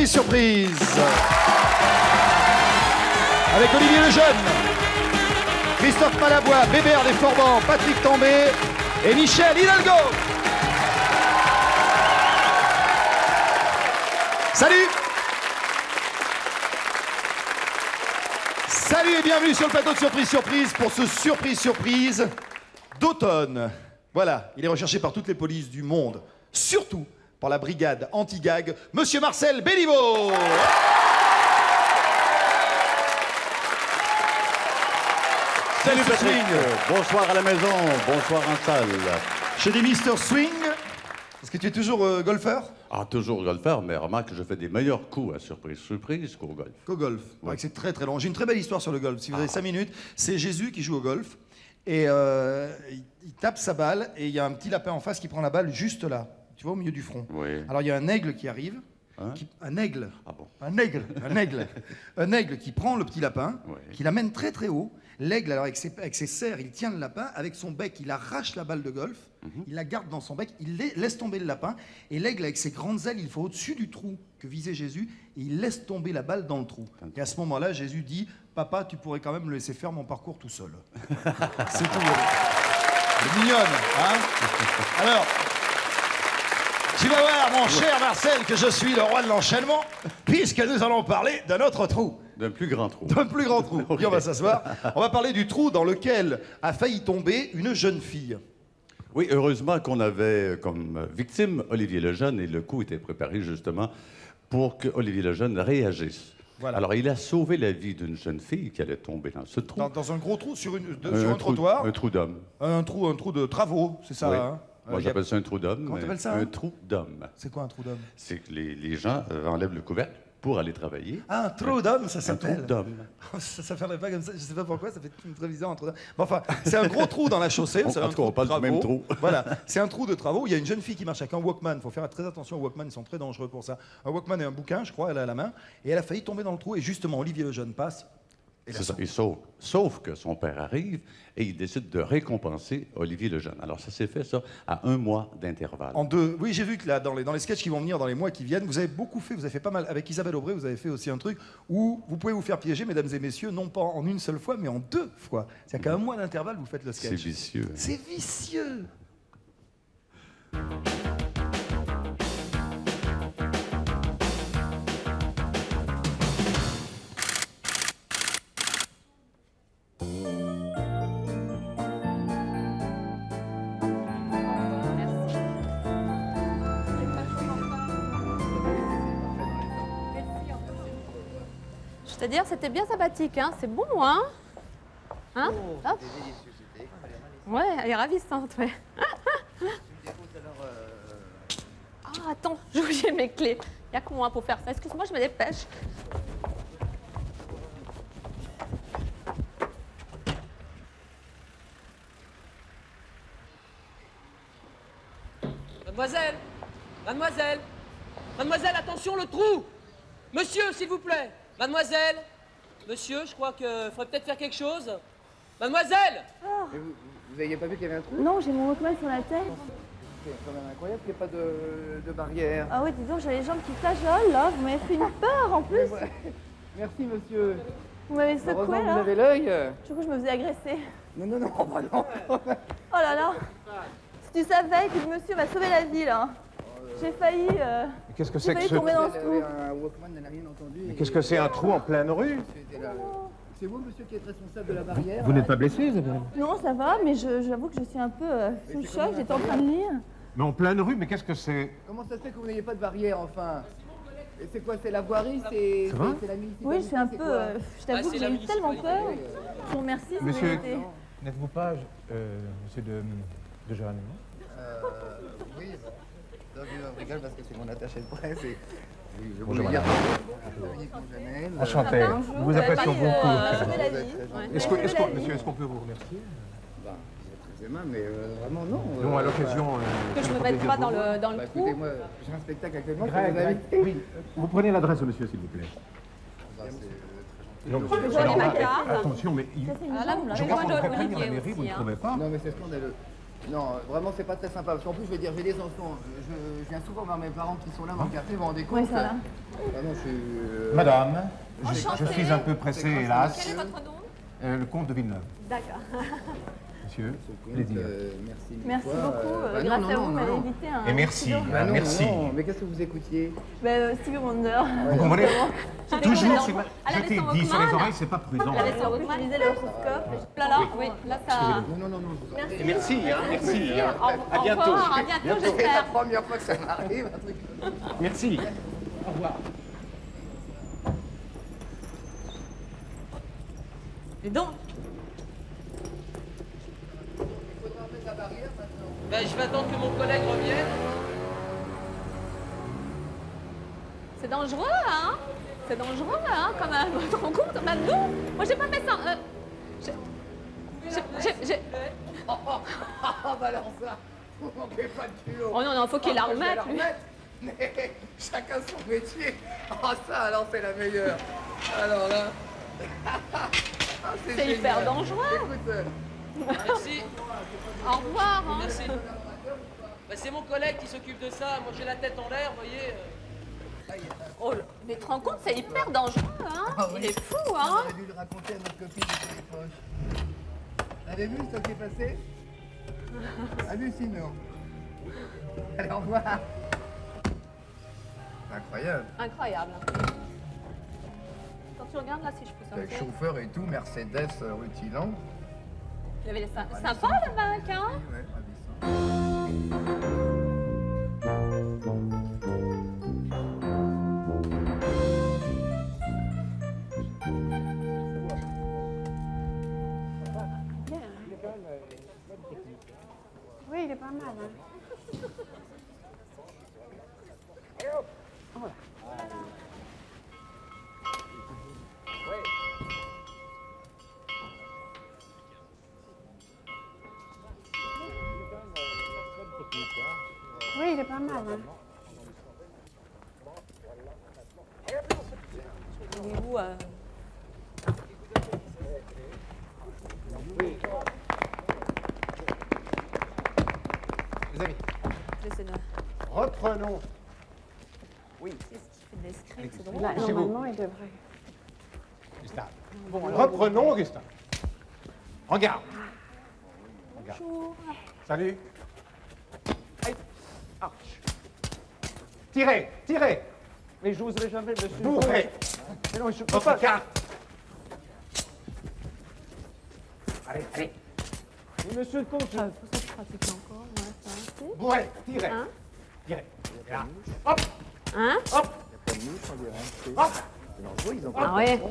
surprise, surprise. Avec Olivier Lejeune, Christophe Malabois, Bébert des Forbans, Patrick Tambay et Michel Hidalgo. Salut. Salut et bienvenue sur le plateau de Surprise Surprise pour ce surprise d'automne. Voilà, il est recherché par toutes les polices du monde, surtout par la brigade anti-gag, Monsieur Marcel Béliveau. Salut Patrick, bonsoir à la maison, bonsoir en salle. Chez des Mister Swing, est-ce que tu es toujours golfeur? Ah, toujours golfeur, mais remarque que je fais des meilleurs coups à surprise qu'au golf. Qu'au golf, ouais. C'est très très long. J'ai une très belle histoire sur le golf, si vous avez 5 minutes. C'est Jésus qui joue au golf, et il tape sa balle, et il y a un petit lapin en face qui prend la balle juste là, tu vois, au milieu du front. Oui. Alors il y a un aigle qui arrive, un aigle, ah bon. un aigle qui prend le petit lapin, qui l'amène très très haut. L'aigle, alors avec ses serres, il tient le lapin, avec son bec, il arrache la balle de golf, il la garde dans son bec, il laisse tomber le lapin, et l'aigle, avec ses grandes ailes, il faut au-dessus du trou que visait Jésus, et il laisse tomber la balle dans le trou. Et à ce moment-là, Jésus dit, « Papa, tu pourrais quand même me laisser faire mon parcours tout seul. » C'est tout. Elle est mignonne, hein? Alors, tu vas voir, mon cher Marcel, que je suis le roi de l'enchaînement, puisque nous allons parler d'un autre trou. D'un plus grand trou. D'un plus grand trou. Okay. Puis on va s'asseoir. On va parler du trou dans lequel a failli tomber une jeune fille. Oui, heureusement qu'on avait comme victime Olivier Lejeune, et le coup était préparé justement pour que Olivier Lejeune réagisse. Voilà. Alors, il a sauvé la vie d'une jeune fille qui allait tomber dans ce trou. Dans un gros trou sur un trottoir. Un trou d'homme. Un trou de travaux, c'est ça, oui. Hein? Moi, j'appelle ça un trou d'homme. Comment t'appelles ça? Un trou d'homme. C'est quoi un trou d'homme? C'est que les gens enlèvent le couvercle pour aller travailler. Ah, un trou d'homme, ça s'appelle. Un trou d'homme. Ça ferait pas comme ça, je sais pas pourquoi, ça fait une prévision entre deux. Bon, enfin, c'est un gros trou dans la chaussée. En tout cas, on parle du même trou. Voilà, c'est un trou de travaux. Il y a une jeune fille qui marche avec un Walkman. Il faut faire très attention aux Walkman, ils sont très dangereux pour ça. Un Walkman et un bouquin, je crois, elle a à la main. Et elle a failli tomber dans le trou. Et justement, Olivier Lejeune passe. C'est ça, il sauve. Sauf que son père arrive et il décide de récompenser Olivier Lejeune. Alors, ça s'est fait, ça, à 1 mois d'intervalle. Oui, j'ai vu que là, dans les sketchs qui vont venir dans les mois qui viennent, vous avez beaucoup fait, vous avez fait pas mal. Avec Isabelle Aubray, vous avez fait aussi un truc où vous pouvez vous faire piéger, mesdames et messieurs, non pas en une seule fois, mais en 2 fois. C'est-à-dire qu'à 1 mois d'intervalle, vous faites le sketch. C'est vicieux. Hein. C'est vicieux. C'est-à-dire, c'était bien sympathique, hein? C'est bon, hein? Hein? Hop. Ouais, elle est ravissante, ouais. Ah, attends, j'ai oublié mes clés. Il n'y a que moi pour faire ça. Excuse-moi, je me dépêche. Mademoiselle! Mademoiselle! Mademoiselle, attention, le trou! Monsieur, s'il vous plaît! Mademoiselle! Monsieur, je crois qu'il faudrait peut-être faire quelque chose. Mademoiselle! Oh. Vous n'aviez pas vu qu'il y avait un trou? Non, j'ai mon Walkman sur la tête. C'est quand même incroyable qu'il n'y ait pas de barrière. Ah oui, dis donc, j'ai les jambes qui flageolent, là. Vous m'avez fait une peur, en plus. Ouais. Merci, monsieur. Vous m'avez secoué, Heureusement, là. vous avez l'œil. Du coup, je me faisais agresser. Non, bah non. Oh là là. Si tu savais que le monsieur m'a sauvé la vie, là. J'ai failli, Qu'est-ce que c'est que ce tomber dans Elle ce avait trou. un Walkman, elle n'a rien entendu. Mais qu'est-ce que c'est un trou en pleine rue? C'est vous, monsieur, qui êtes responsable de la barrière? Vous n'êtes pas blessé, Isabelle? Non, ça va, mais j'avoue que je suis un peu sous le choc. J'étais en train de lire. Mais en pleine rue, mais qu'est-ce que c'est? Comment ça se fait que vous n'ayez pas de barrière, enfin? Et c'est quoi? C'est la voirie? C'est la municipalité? Oui, je suis un c'est peu... quoi? je t'avoue que j'ai eu tellement peur. Je vous remercie, si vous Monsieur, m'écoutez. n'êtes-vous pas monsieur de Gérardmer? Oui, donc, je rigole parce que c'est mon attaché de presse et je Bonjour, voulais dire madame. Enchanté. Bonjour, Nous vous apprécions vous avez beaucoup. sauvé la vie. Ouais. Monsieur, est-ce qu'on peut vous remercier? Bah, c'est très aimable, mais vraiment non. Non, à l'occasion... Que je me mette pas dans le Bah, trou. écoutez, moi, j'ai un spectacle actuellement. Greg, oui. Vous prenez l'adresse au monsieur, s'il vous plaît. Bah, c'est Non, Je peux aller ma carte. attention, mais Ah là, vous me je l'avez crois qu'on demandé devrait prévenir la Olivier mairie, vous aussi, ne hein. trouvez pas? Non, mais c'est scandaleux. Non, vraiment, c'est pas très sympa. Parce qu'en plus, je veux dire, j'ai des enfants. Je viens souvent voir mes parents qui sont là, mon café, vous vous rendez compte? Oui, ça va. Ah non, je suis... Madame, Enchantée. je suis un peu pressé, hélas. Quel est votre nom? Le comte de Villeneuve. D'accord. Monsieur, plaisir. Merci. mille Merci fois. beaucoup. Bah Grâce non, à non, vous, vous non, m'avez non. invité à un Et merci. studio. Bah non, Merci. non, mais qu'est-ce que vous écoutiez? Stevie Wonder. Vous comprenez? Toujours, dans- c'est ma- à la je t'ai Alison dit sur les Walkman. oreilles, c'est pas prudent. La laisse utiliser le microscope. Là, oui, là, ça... Non, non, non, non, je vous en prie. Merci. Merci, hein, merci. hein. Au revoir, à bientôt, C'est la j'espère. première fois que ça m'arrive, un truc. Merci. Et donc, Ben, je vais attendre que mon collègue revienne. c'est dangereux, hein? C'est dangereux, hein, quand même. Tu te rends compte? Bah non, moi j'ai pas fait ça. J'ai... Ah, bah alors ça, vous manquez pas de culot. Oh non, non, faut qu'il la Je vais remette, la lui. remettre. Mais chacun son métier. Ah ça, alors c'est la meilleure. Alors là... Ah, C'est génial. hyper dangereux. Écoute, Merci. Au revoir, hein. Merci. Ben, c'est mon collègue qui s'occupe de ça. Moi, j'ai la tête en l'air, vous voyez. Oh, mais tu te rends compte, c'est hyper dangereux, hein? Ah oui. Il est fou, on hein? aurait dû le raconter à notre copine de les poches. Avez vu ce qui est passé? Hallucinant. Allez, au revoir. Incroyable. Incroyable. Quand tu regardes là, si je peux Avec sortir. chauffeur et tout, Mercedes rutilant. Il y avait les sympa le bac, hein? Ouais, ravissant. Oui, il est pas mal. Hein. Oui, il est pas mal. Hein. Il est où Les amis, J'essaie de... reprenons. C'est ce qui fait de l'escrime, c'est drôle. Là, Chez vous. normalement, il devrait. Gustave. Reprenons, Gustave. Regarde. Regarde. Salut. Aïe. Ouch. Tirez, tirez. Mais je n'oserais jamais, monsieur. Bourrez. Mais non, je peux Votre pas. carte. Allez, allez. Mais monsieur le comte, Faut ça se pratique encore, ouais, ça, c'est... Bourrez, tirez. Hein? Tirez. Et là. Hop, Hein? hop, Pas de mouche, on dirait. hop. C'est dangereux, ils ont Ah ouais.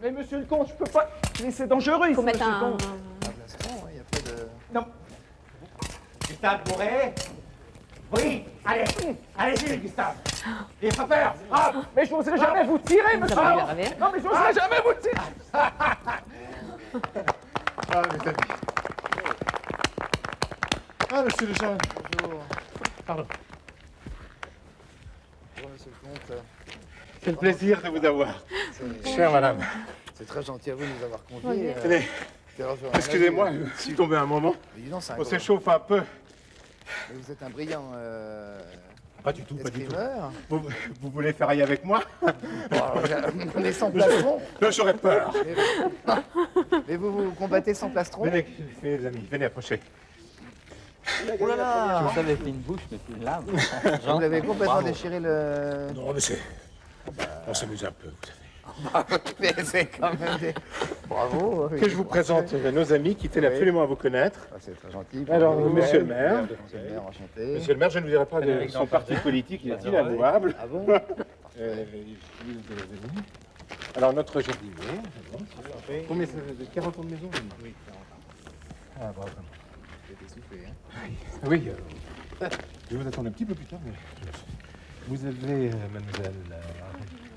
mais monsieur le comte, je peux pas. Mais c'est dangereux ici, Faut mettre monsieur le un... comte. un plastron, il n'y a pas de... Non. Gustave, bourrez. Oui, allez. Allez-y, Gustave. Et pas peur. Hop. Mais je n'oserais jamais vous tirer, monsieur. va pas lui arriver. Non, mais je n'oserais jamais vous tirer. Ah, mes amis. Ah, monsieur le jeune. Bonjour. Pardon. Bonjour, monsieur le comte. C'est le plaisir de vous avoir. C'est- Chère madame. C'est très gentil à vous de nous avoir conviés. Tenez, excusez-moi, je suis tombé un moment. Mais dis donc, c'est un On gros- s'échauffe un peu. Mais vous êtes un brillant Pas du tout, pas du tout. escrimeur. Vous voulez ferrailler avec moi? Bon, alors, on est sans plastron. Non, j'aurais peur. Mais vous combattez sans plastron. Venez, les amis, venez approcher. Oh là là, vous avez fait une bouche, mais c'est une lame. Vous avez complètement déchiré le... Non, mais c'est... On s'amuse un peu, vous savez. Mais c'est quand même des... Bravo. Que je vous présente nos amis qui tiennent absolument à vous connaître. Ah, c'est très gentil. Alors, Bonjour. monsieur le maire. Monsieur le maire, enchanté. Monsieur le maire, je ne vous dirai pas de son parti politique, il est inavouable. Ah bon? Alors, notre jardinier. Combien ça fait? 40 ans de maison? Oui, 40 ans. Ah, bravo. J'ai été soufflé, hein. Oui, je vais vous attendre un petit peu plus tard, mais vous avez mademoiselle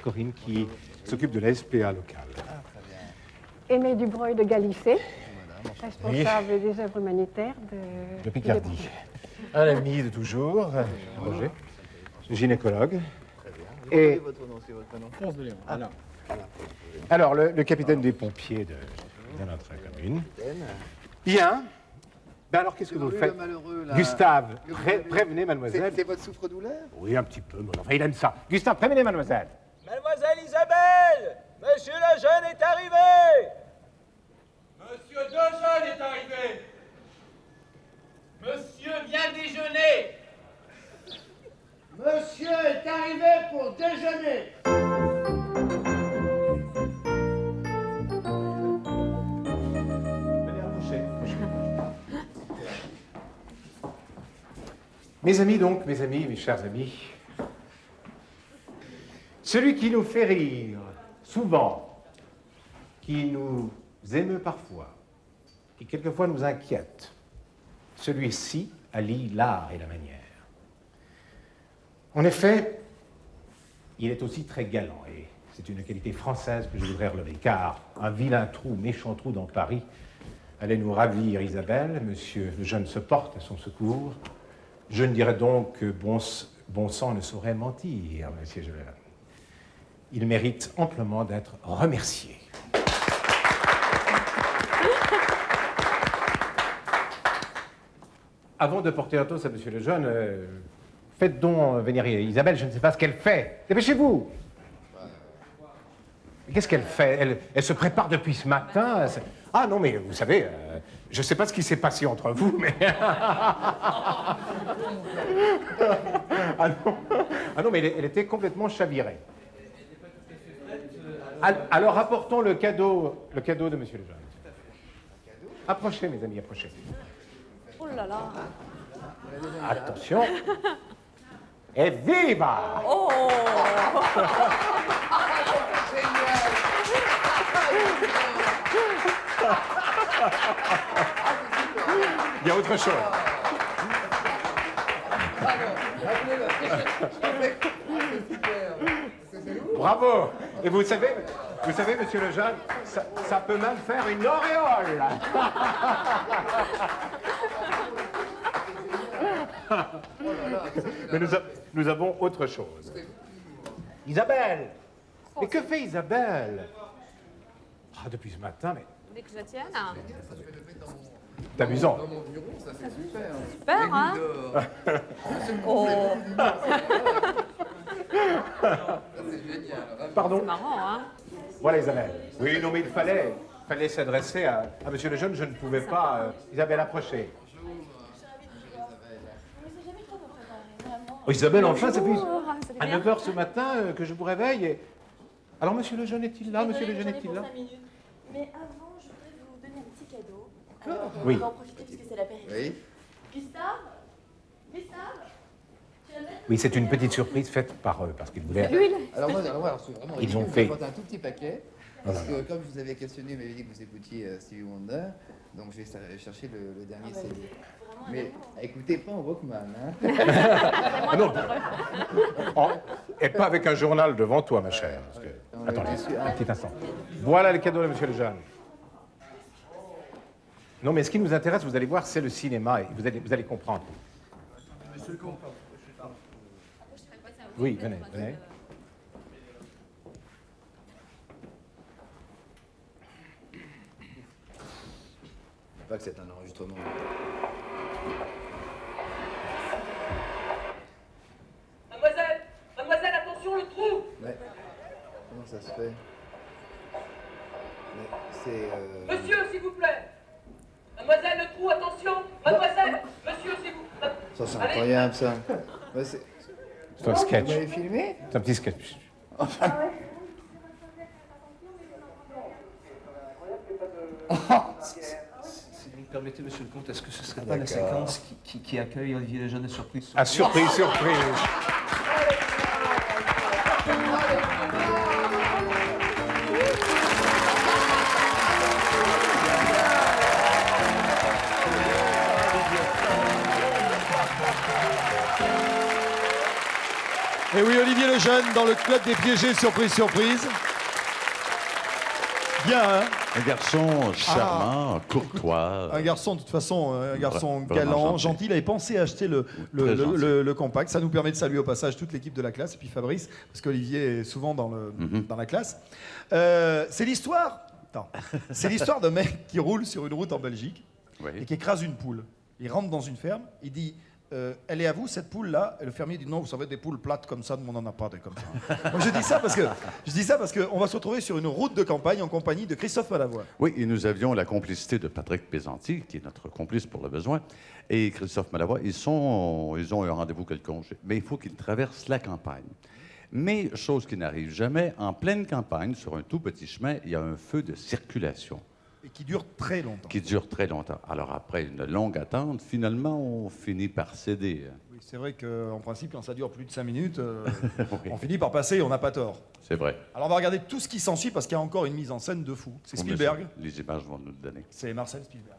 Corinne qui s'occupe de la SPA locale. Ah, très bien. Aimé Dubreuil de Galicé, Madame, responsable des œuvres humanitaires De Picardie. Un ami de toujours, Roger, gynécologue. Et... Et votre nom, c'est votre nom. alors, le capitaine des pompiers de notre commune. Bien. Ben alors, qu'est-ce que vous Le faites? malheureux, là. Gustave, Le malheureux. prévenez mademoiselle. C'est votre souffre-douleur? Oui, un petit peu, mais enfin, il aime ça. Gustave, prévenez mademoiselle. Mademoiselle Isabelle, monsieur le jeune est arrivé. Monsieur Dejeune est arrivé. Monsieur vient déjeuner. Monsieur est arrivé pour déjeuner. Venez approcher. Mes amis donc, mes chers amis, celui qui nous fait rire, souvent, qui nous émeut parfois, qui quelquefois nous inquiète, celui-ci allie l'art et la manière. En effet, il est aussi très galant, et c'est une qualité française que je voudrais relever, car un vilain trou, méchant trou dans Paris, allait nous ravir Isabelle. Monsieur le jeune se porte à son secours. Je ne dirais donc que bon sang ne saurait mentir, monsieur Jeune. Il mérite amplement d'être remercié. Avant de porter un toast à monsieur le jeune, faites donc venir Isabelle, je ne sais pas ce qu'elle fait. Dépêchez-vous. Qu'est-ce qu'elle fait? Elle se prépare depuis ce matin. Ah non, mais vous savez, je ne sais pas ce qui s'est passé entre vous, mais... ah non, mais elle était complètement chavirée. Alors rapportons le cadeau de monsieur le jeune. Approchez, mes amis, approchez. Oh là là. Attention. Et viva! Oh. Il y a autre chose. Bravo! Et vous savez, monsieur le jeune, ça peut même faire une auréole. Mais nous avons autre chose. Isabelle! Mais que fait Isabelle? Ah, depuis ce matin, mais... Vous voulez que je la tienne? C'est amusant. Dans mon bureau, ça c'est super. Super, hein? Oh. C'est génial. Pardon? C'est marrant, hein? Voilà Isabelle. Oui, non, mais il fallait s'adresser à monsieur le jeune, je ne pouvais pas. Isabelle, approchez. Oh, Isabelle, enfin, ça fait à 9h ce matin que je vous réveille. Alors, monsieur le jeune est-il là? Monsieur le jeune est-il là? Mais avant, je voudrais vous donner un petit cadeau. Oui. On va en profiter puisque c'est la période. Oui. Gustave, tu vas mettre... Oui, c'est une petite surprise faite par eux, parce qu'ils voulaient... Alors moi, c'est vraiment Ils ont ridicule. fait- J'ai apporté un tout petit paquet. Parce que comme je vous avais questionné, vous m'avez dit que vous écoutiez Stevie Wonder. Donc je vais chercher le dernier CD. Mais écoutez pas en Walkman, hein. Ah non. Oh, et pas avec un journal devant toi, ma chère. Parce que... Attendez, un petit instant. Voilà le cadeau de monsieur le jeune. Non, mais ce qui nous intéresse, vous allez voir, c'est le cinéma, et vous allez comprendre. Oui, venez. Pas que c'est un enregistrement. Mademoiselle, attention, le trou! Mais comment ça se fait? Mais c'est... Monsieur, s'il vous plaît! Mademoiselle, le trou, attention! Mademoiselle! Monsieur, s'il vous plaît! Ça, c'est incroyable, ça. Ouais, c'est... C'est un sketch. Vous m'avez filmé? C'est un petit sketch. Si vous me permettez, monsieur le comte, est-ce que ce serait pas la séquence qui accueille Olivier Lejeune et surprise? Ah, surprise! Et oui, Olivier Lejeune dans le club des piégés, surprise, surprise. Bien, hein? Un garçon charmant, courtois. Un garçon, de toute façon, un garçon galant, vraiment gentil. Il avait pensé à acheter le compact. Ça nous permet de saluer au passage toute l'équipe de la classe, et puis Fabrice, parce qu'Olivier est souvent dans la classe. C'est l'histoire d'un mec qui roule sur une route en Belgique et qui écrase une poule. Il rentre dans une ferme, il dit elle est à vous cette poule là? Et le fermier dit non, vous savez, des poules plates comme ça, nous on n'en a pas des comme ça. Donc je dis ça parce qu'on va se retrouver sur une route de campagne en compagnie de Christophe Malavoie. Oui, et nous avions la complicité de Patrick Pézanti, qui est notre complice pour le besoin, et Christophe Malavoie. Ils ont un rendez-vous quelconque, mais il faut qu'ils traversent la campagne. Mais, chose qui n'arrive jamais, en pleine campagne, sur un tout petit chemin, il y a un feu de circulation. Et qui dure très longtemps. Qui dure très longtemps. Alors, après une longue attente, finalement, on finit par céder. Oui, c'est vrai qu'en principe, quand ça dure plus de 5 minutes, oui. On finit par passer et on n'a pas tort. C'est vrai. Alors, on va regarder tout ce qui s'ensuit parce qu'il y a encore une mise en scène de fou. C'est Spielberg. Les images vont nous le donner. C'est Marcel Spielberg.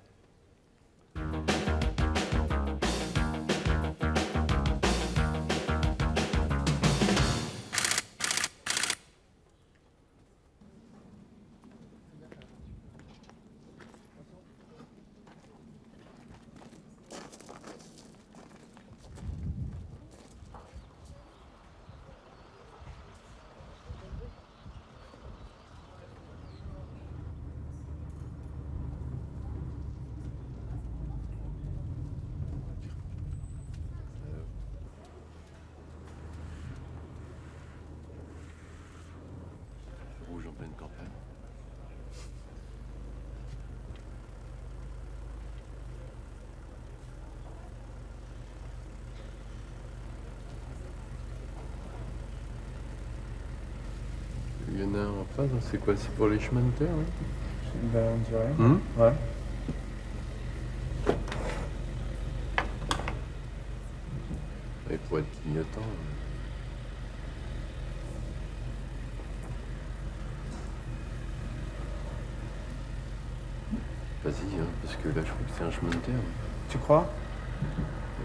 Rouge en pleine campagne. Il y en a un en face, c'est quoi? C'est pour les chemins de terre, hein? Ben, on dirait. Ouais. Et pour être clignotant. Vas-y, hein, parce que là, je crois que c'est un chemin de terre. Tu crois?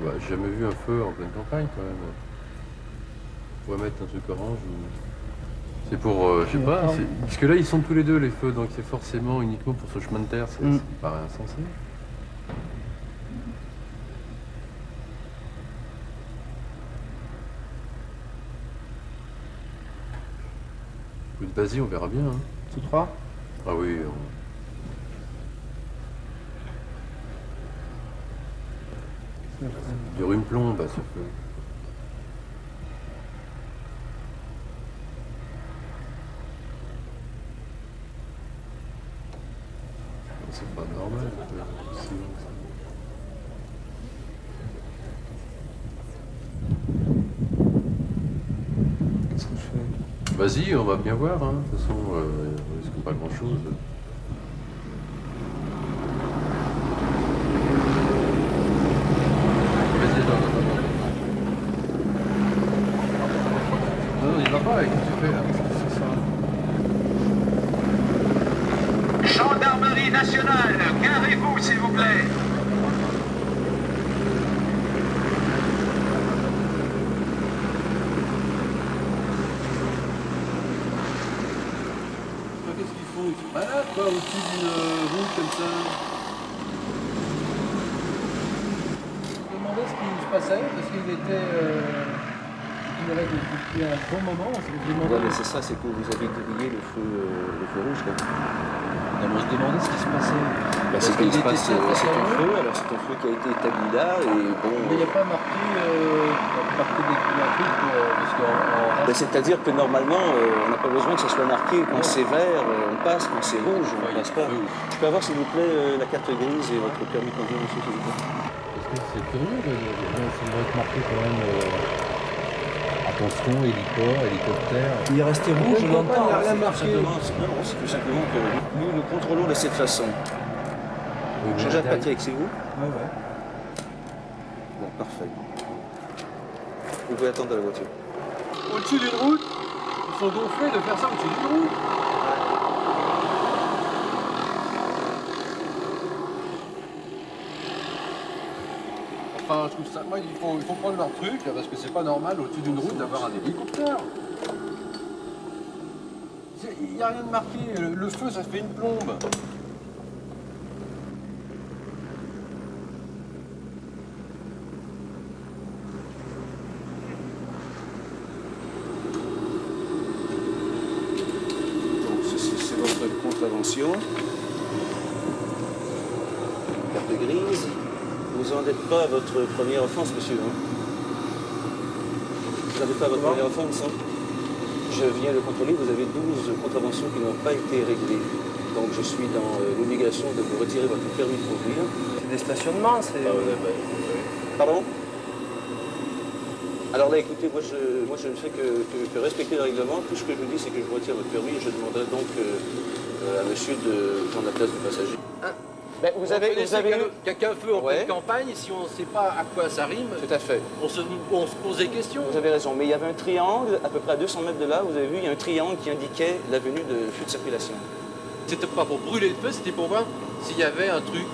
Bah, j'ai jamais vu un feu en pleine campagne, quand même. On pourrait mettre un truc orange ou... C'est pour, je sais pas, parce que là, ils sont tous les deux, les feux, donc c'est forcément uniquement pour ce chemin de terre, ça paraît insensé. Vas-y, on verra bien. Hein. Tu crois? Ah oui. Il dure une plombe, ce feu. C'est pas normal. Qu'est-ce que je fais? Vas-y, on va bien voir. Hein. De toute façon, on risque pas grand-chose. Vas-y, attends. Non, il va pas. Qu'est-ce que tu fais là? Gendarmerie nationale, garez-vous s'il vous plaît. Qu'est-ce qu'ils font? Ils sont malades, quoi, au-dessus d'une route comme ça. Je me demandais ce qui se passait, parce qu'il était... il avait depuis un bon moment. Ouais, mais c'est ça, c'est que vous avez grillé le feu rouge, quoi. On se demandait ce qui se passait. Bah, c'est ce qui se passe, c'est un feu, alors c'est un feu qui a été établi là, et bon... Mais il n'y a pas marqué des trucs parce qu'en... C'est-à-dire que normalement, on n'a pas besoin que ça soit marqué. Quand c'est vert, on passe, quand c'est rouge, on ne passe pas. Je peux avoir, s'il vous plaît, la carte grise et votre permis de conduire, monsieur, s'il vous plaît? Parce que c'est curieux, ça doit être marqué quand même... Attention, hélicoptère. Il est resté rouge longtemps. C'est tout simplement que nous contrôlons de cette façon. Jean-Jacques Patrick, c'est vous? Ouais. Bon, parfait. Vous pouvez attendre à la voiture. Au-dessus d'une route? Ils sont gonflés de faire ça au-dessus d'une route? Enfin, je trouve ça... Moi, il faut prendre leur truc, là, parce que c'est pas normal, au-dessus d'une route, d'avoir un hélicoptère. Il n'y a rien de marqué. Le feu, ça fait une plombe. Contravention. Carte grise. vous n'en êtes pas à votre première offense, monsieur. Hein. Vous n'en êtes pas à votre première offense. Hein. Je viens de contrôler, vous avez 12 contraventions qui n'ont pas été réglées. Donc je suis dans l'obligation de vous retirer votre permis de conduire. C'est des stationnements, c'est... Pardon? Alors là, écoutez, moi je ne fais que respecter le règlement. Tout ce que je vous dis, c'est que je vous retire votre permis et je demanderai donc à monsieur de prendre la place du passager. Hein? Ben, vous avez qu'un feu en pleine campagne, si on ne sait pas à quoi ça rime, tout à fait. On se pose des questions. Vous avez raison, mais il y avait un triangle, à peu près à 200 mètres de là, vous avez vu, il y a un triangle qui indiquait l'avenue de flux de circulation. C'était pas pour brûler le feu, c'était pour voir s'il y avait un truc...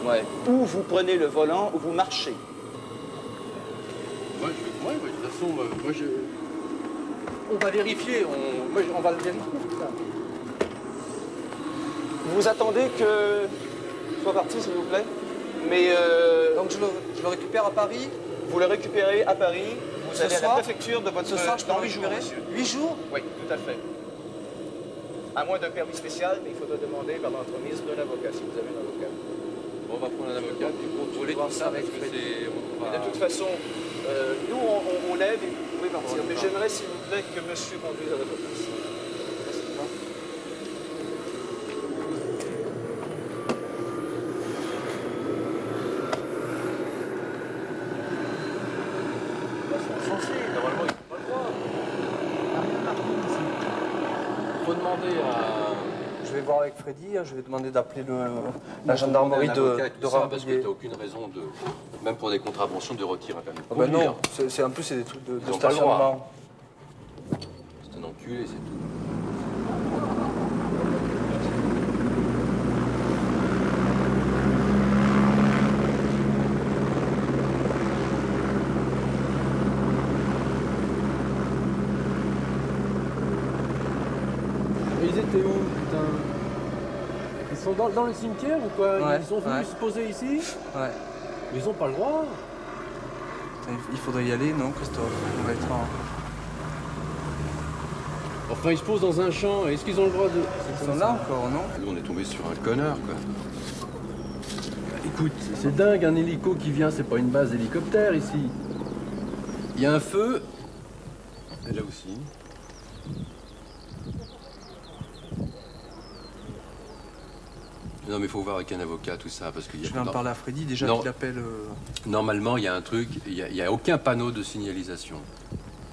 Ouais. Ou vous prenez le volant, ou vous marchez. Ouais, de toute façon, on va vérifier, on va le vérifier, ça. Vous attendez que soit parti, s'il vous plaît. Mais donc je le récupère à Paris. Vous le récupérez à Paris. Vous allez à la préfecture de votre... Ce soir, je peux dans le 8 jours, récupérer. monsieur. 8 jours? Oui, tout à fait. À moins d'un permis spécial, mais il faudra demander par l'entremise d'un avocat, si vous avez un avocat. Bon, on va prendre un avocat et contrôler tout ça, parce que c'est... De toute façon, nous, on lève et vous pouvez partir. Mais j'aimerais, s'il vous plaît, que monsieur conduise à votre place. Normalement, ils n'ont pas le droit. Il faut demander à... Je vais voir avec Freddy, je vais demander d'appeler la gendarmerie de Rambouillet. Parce que tu n'as aucune raison, même pour des contraventions, de retirer un permis de conduire. conduire. Non, en plus c'est des trucs de stationnement. C'est un enculé, c'est tout. Ils étaient où, putain? Ils sont dans le cimetière ou quoi? Ouais, ils sont venus se poser ici? Ouais. Mais ils ont pas le droit. Il faudrait y aller, non, Christophe? On va être en... Enfin, ils se posent dans un champ. Est-ce qu'ils ont le droit de... Ils sont là encore, non? Nous, on est tombé sur un connard, quoi. Écoute, c'est dingue, un hélico qui vient, c'est pas une base hélicoptère, ici. Il y a un feu. Et là aussi. Non, mais il faut voir avec un avocat tout ça, parce qu'il y a... Je vais en parler à Freddy, déjà qu'il appelle... Normalement, il y a un truc, il n'y a aucun panneau de signalisation.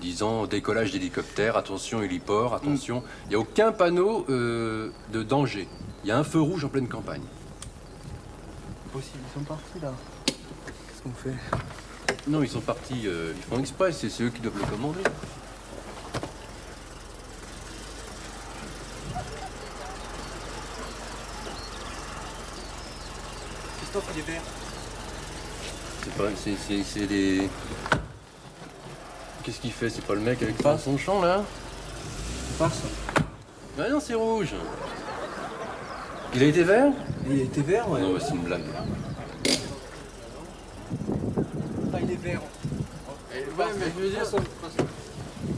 Disant décollage d'hélicoptère, attention héliport, attention. Il n'y a aucun panneau de danger. Il y a un feu rouge en pleine campagne. Possible, ils sont partis là. Qu'est-ce qu'on fait? Non, ils sont partis, ils font exprès, c'est eux qui doivent le commander. Christophe, il est vert. C'est pas... c'est des... Qu'est-ce qu'il fait? C'est pas le mec avec son champ, là? Il passe. Ah non, c'est rouge. Il a été vert? Il a été vert, ouais. Non, c'est une blague. Ah, il est vert. Ouais, mais je veux dire...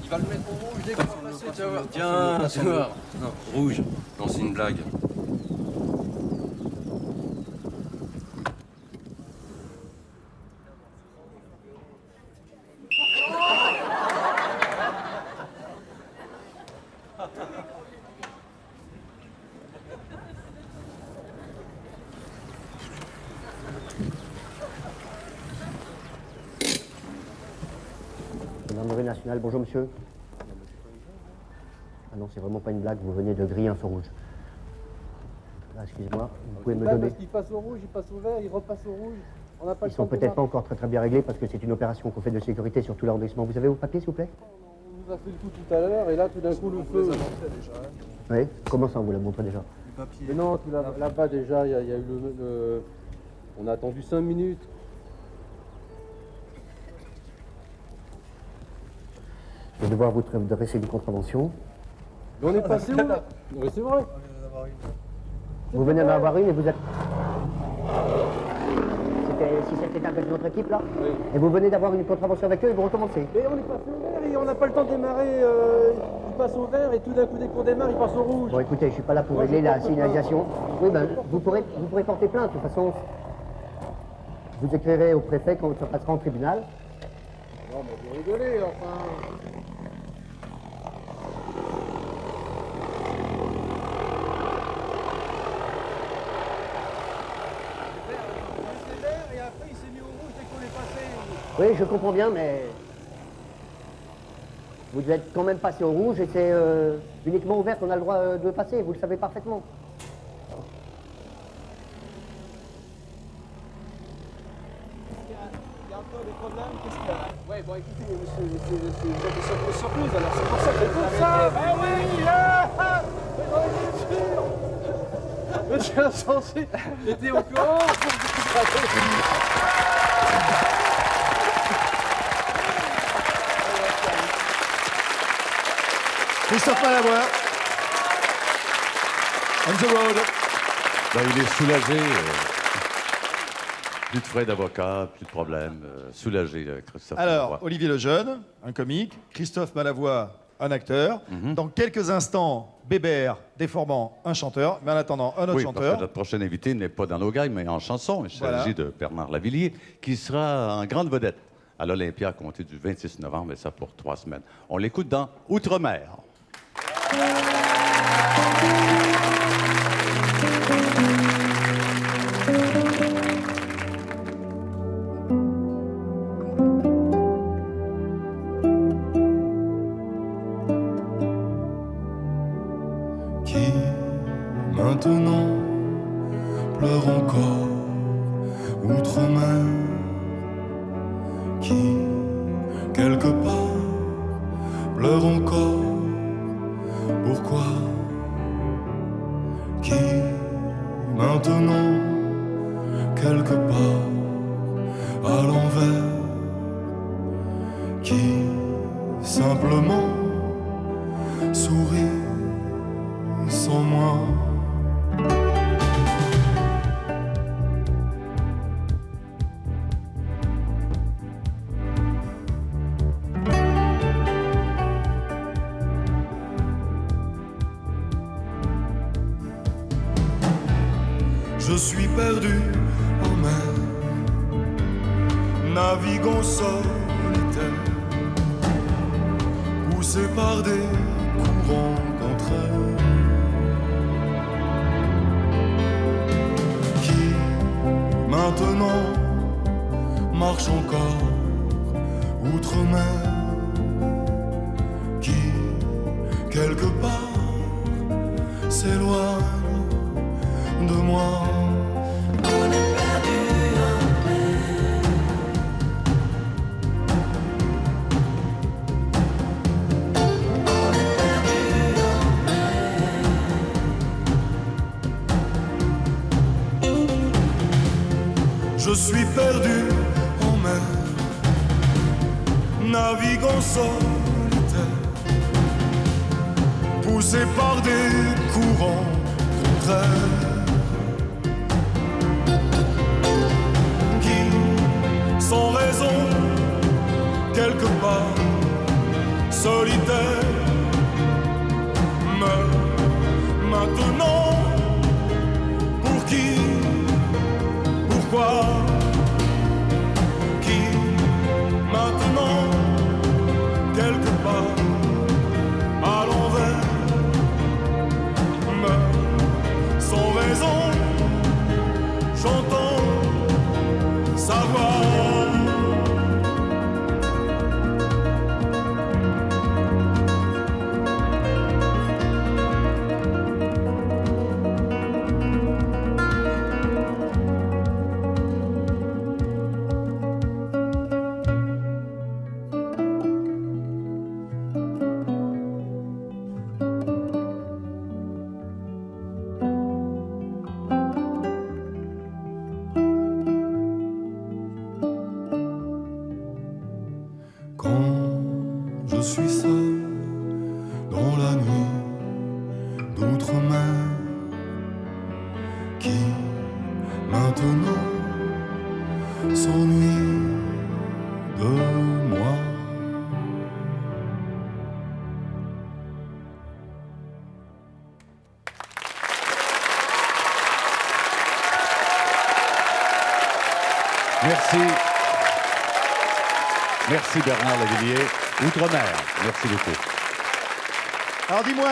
Il va le mettre au rouge dès qu'il va passer, tu vas voir. Tiens, tu vas voir. Non, rouge. Non, c'est une blague. Gendarmerie nationale, bonjour monsieur. Ah non, c'est vraiment pas une blague, vous venez de griller un feu rouge. Ah, excusez-moi, vous pouvez me donner... Parce qu'il passe au rouge, il passe au vert, il repasse au rouge. On n'a pas Ils sont peut-être pas encore très bien réglés parce que c'est une opération qu'on fait de sécurité sur tout l'arrondissement. Vous avez vos papiers, s'il vous plaît? On nous a fait le coup tout à l'heure et là, tout d'un coup, le feu... Oui, comment ça, on vous l'a montré déjà? Les papiers. Mais non, là-bas déjà, il y a eu le... On a attendu 5 minutes. Je vais devoir vous dresser une contravention. Mais on est passé où là? Oui, c'est vrai. Vous venez d'en avoir une et vous êtes... Si c'était avec notre équipe là? Oui. Et vous venez d'avoir une contravention avec eux et vous recommencez? Mais on est passé au vert et on n'a pas le temps de démarrer. Il passe au vert et tout d'un coup, dès qu'on démarre, il passe au rouge. Bon, écoutez, je suis pas là pour régler la signalisation. Oui, ben, vous pourrez porter plainte, de toute façon. Vous écrirez au préfet quand ça passera en tribunal. Non, mais vous rigolez, enfin. Et après, il s'est mis au rouge dès qu'on est passé. Oui, je comprends bien, mais vous êtes quand même passé au rouge et c'est uniquement ouvert qu'on a le droit de passer, vous le savez parfaitement. Il y a encore des problèmes, qu'est-ce qu'il y a? Ouais, bon écoutez, monsieur, vous êtes surprise, alors c'est pour ça que... C'est pour ça, ben oui, monsieur Insensé était au courant. Christophe Malavoie. On the road. Ben, il est soulagé. Plus de frais d'avocat, plus de problèmes. Soulagé, Christophe Alors, Malavoie. Olivier Lejeune, un comique. Christophe Malavoie, un acteur. Dans quelques instants, Bébert, déformant, un chanteur. Mais en attendant, un autre Oui, chanteur. parce que notre prochain invité n'est pas dans nos gags, mais en chanson. Il s'agit de Bernard Lavillier, qui sera en grande vedette à l'Olympia à compter du 26 novembre, et ça pour 3 semaines. On l'écoute dans Outre-mer. Qui maintenant pleure encore outre-mer, qui quelque part pleure encore. Pourquoi? Qui maintenant quelque part à l'envers, qui simplement sourit sans moi. Je suis perdu en mer, naviguant solitaire, poussé par des courants contraires. Qui maintenant marche encore outre-mer, qui quelque part s'éloigne de moi. On est perdu en mer. On est perdu en mer. Je suis perdu en mer, naviguant solitaire, poussé par des courants contraires. Sans raison, quelque part, solitaire, mais maintenant, pour qui, pourquoi, qui, maintenant, quelque part, à l'envers, mais sans raison, j'entends sa voix. Merci. Merci Bernard Lavilliers. Outre-mer, merci beaucoup. Alors dis-moi,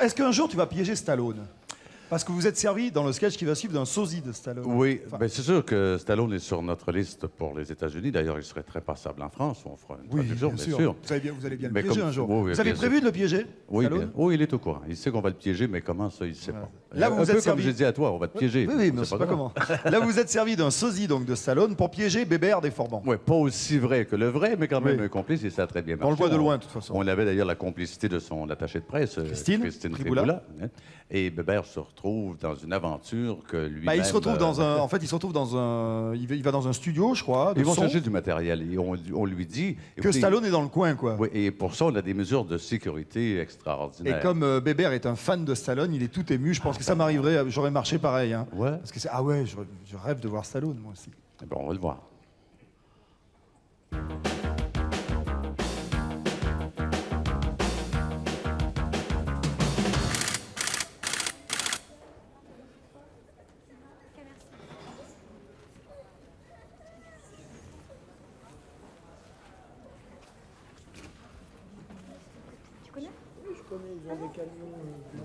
est-ce qu'un jour tu vas piéger Stallone? Parce que vous êtes servi dans le sketch qui va suivre d'un sosie de Stallone. Oui, ben c'est sûr que Stallone est sur notre liste pour les États-Unis. D'ailleurs, il serait très passable en France. On fera une traduction, bien sûr. Vous allez bien le Mais piéger un jour. Oui, vous avez prévu de le piéger, Oui, Stallone? oui, il est au courant. Il sait qu'on va le piéger, mais comment ça, il ne sait pas. Là, vous un êtes peu servi... comme j'ai dit à toi, on va te piéger. Oui, mais je sais pas comment. Là, vous êtes servi d'un sosie donc de Stallone pour piéger Bébert des Forbans. Oui, pas aussi vrai que le vrai, mais quand même un complice, et ça a très bien marché. On le voit de loin, de toute façon. On avait d'ailleurs la complicité de son attaché de presse, Christine Triboula. Et Bébert se retrouve dans une aventure que lui-même... il se retrouve dans un... En fait, il se retrouve dans un... Il va dans un studio, je crois. Ils vont chercher du matériel et on lui dit... Que Stallone est dans le coin, quoi. Oui, et pour ça, on a des mesures de sécurité extraordinaires. Et comme Bébert est un fan de Stallone, il est tout ému. Je pense que ça m'arriverait, j'aurais marché pareil. Hein. Ouais. Parce que ah ouais, je rêve de voir Stallone, moi aussi. Eh ben, on va le voir.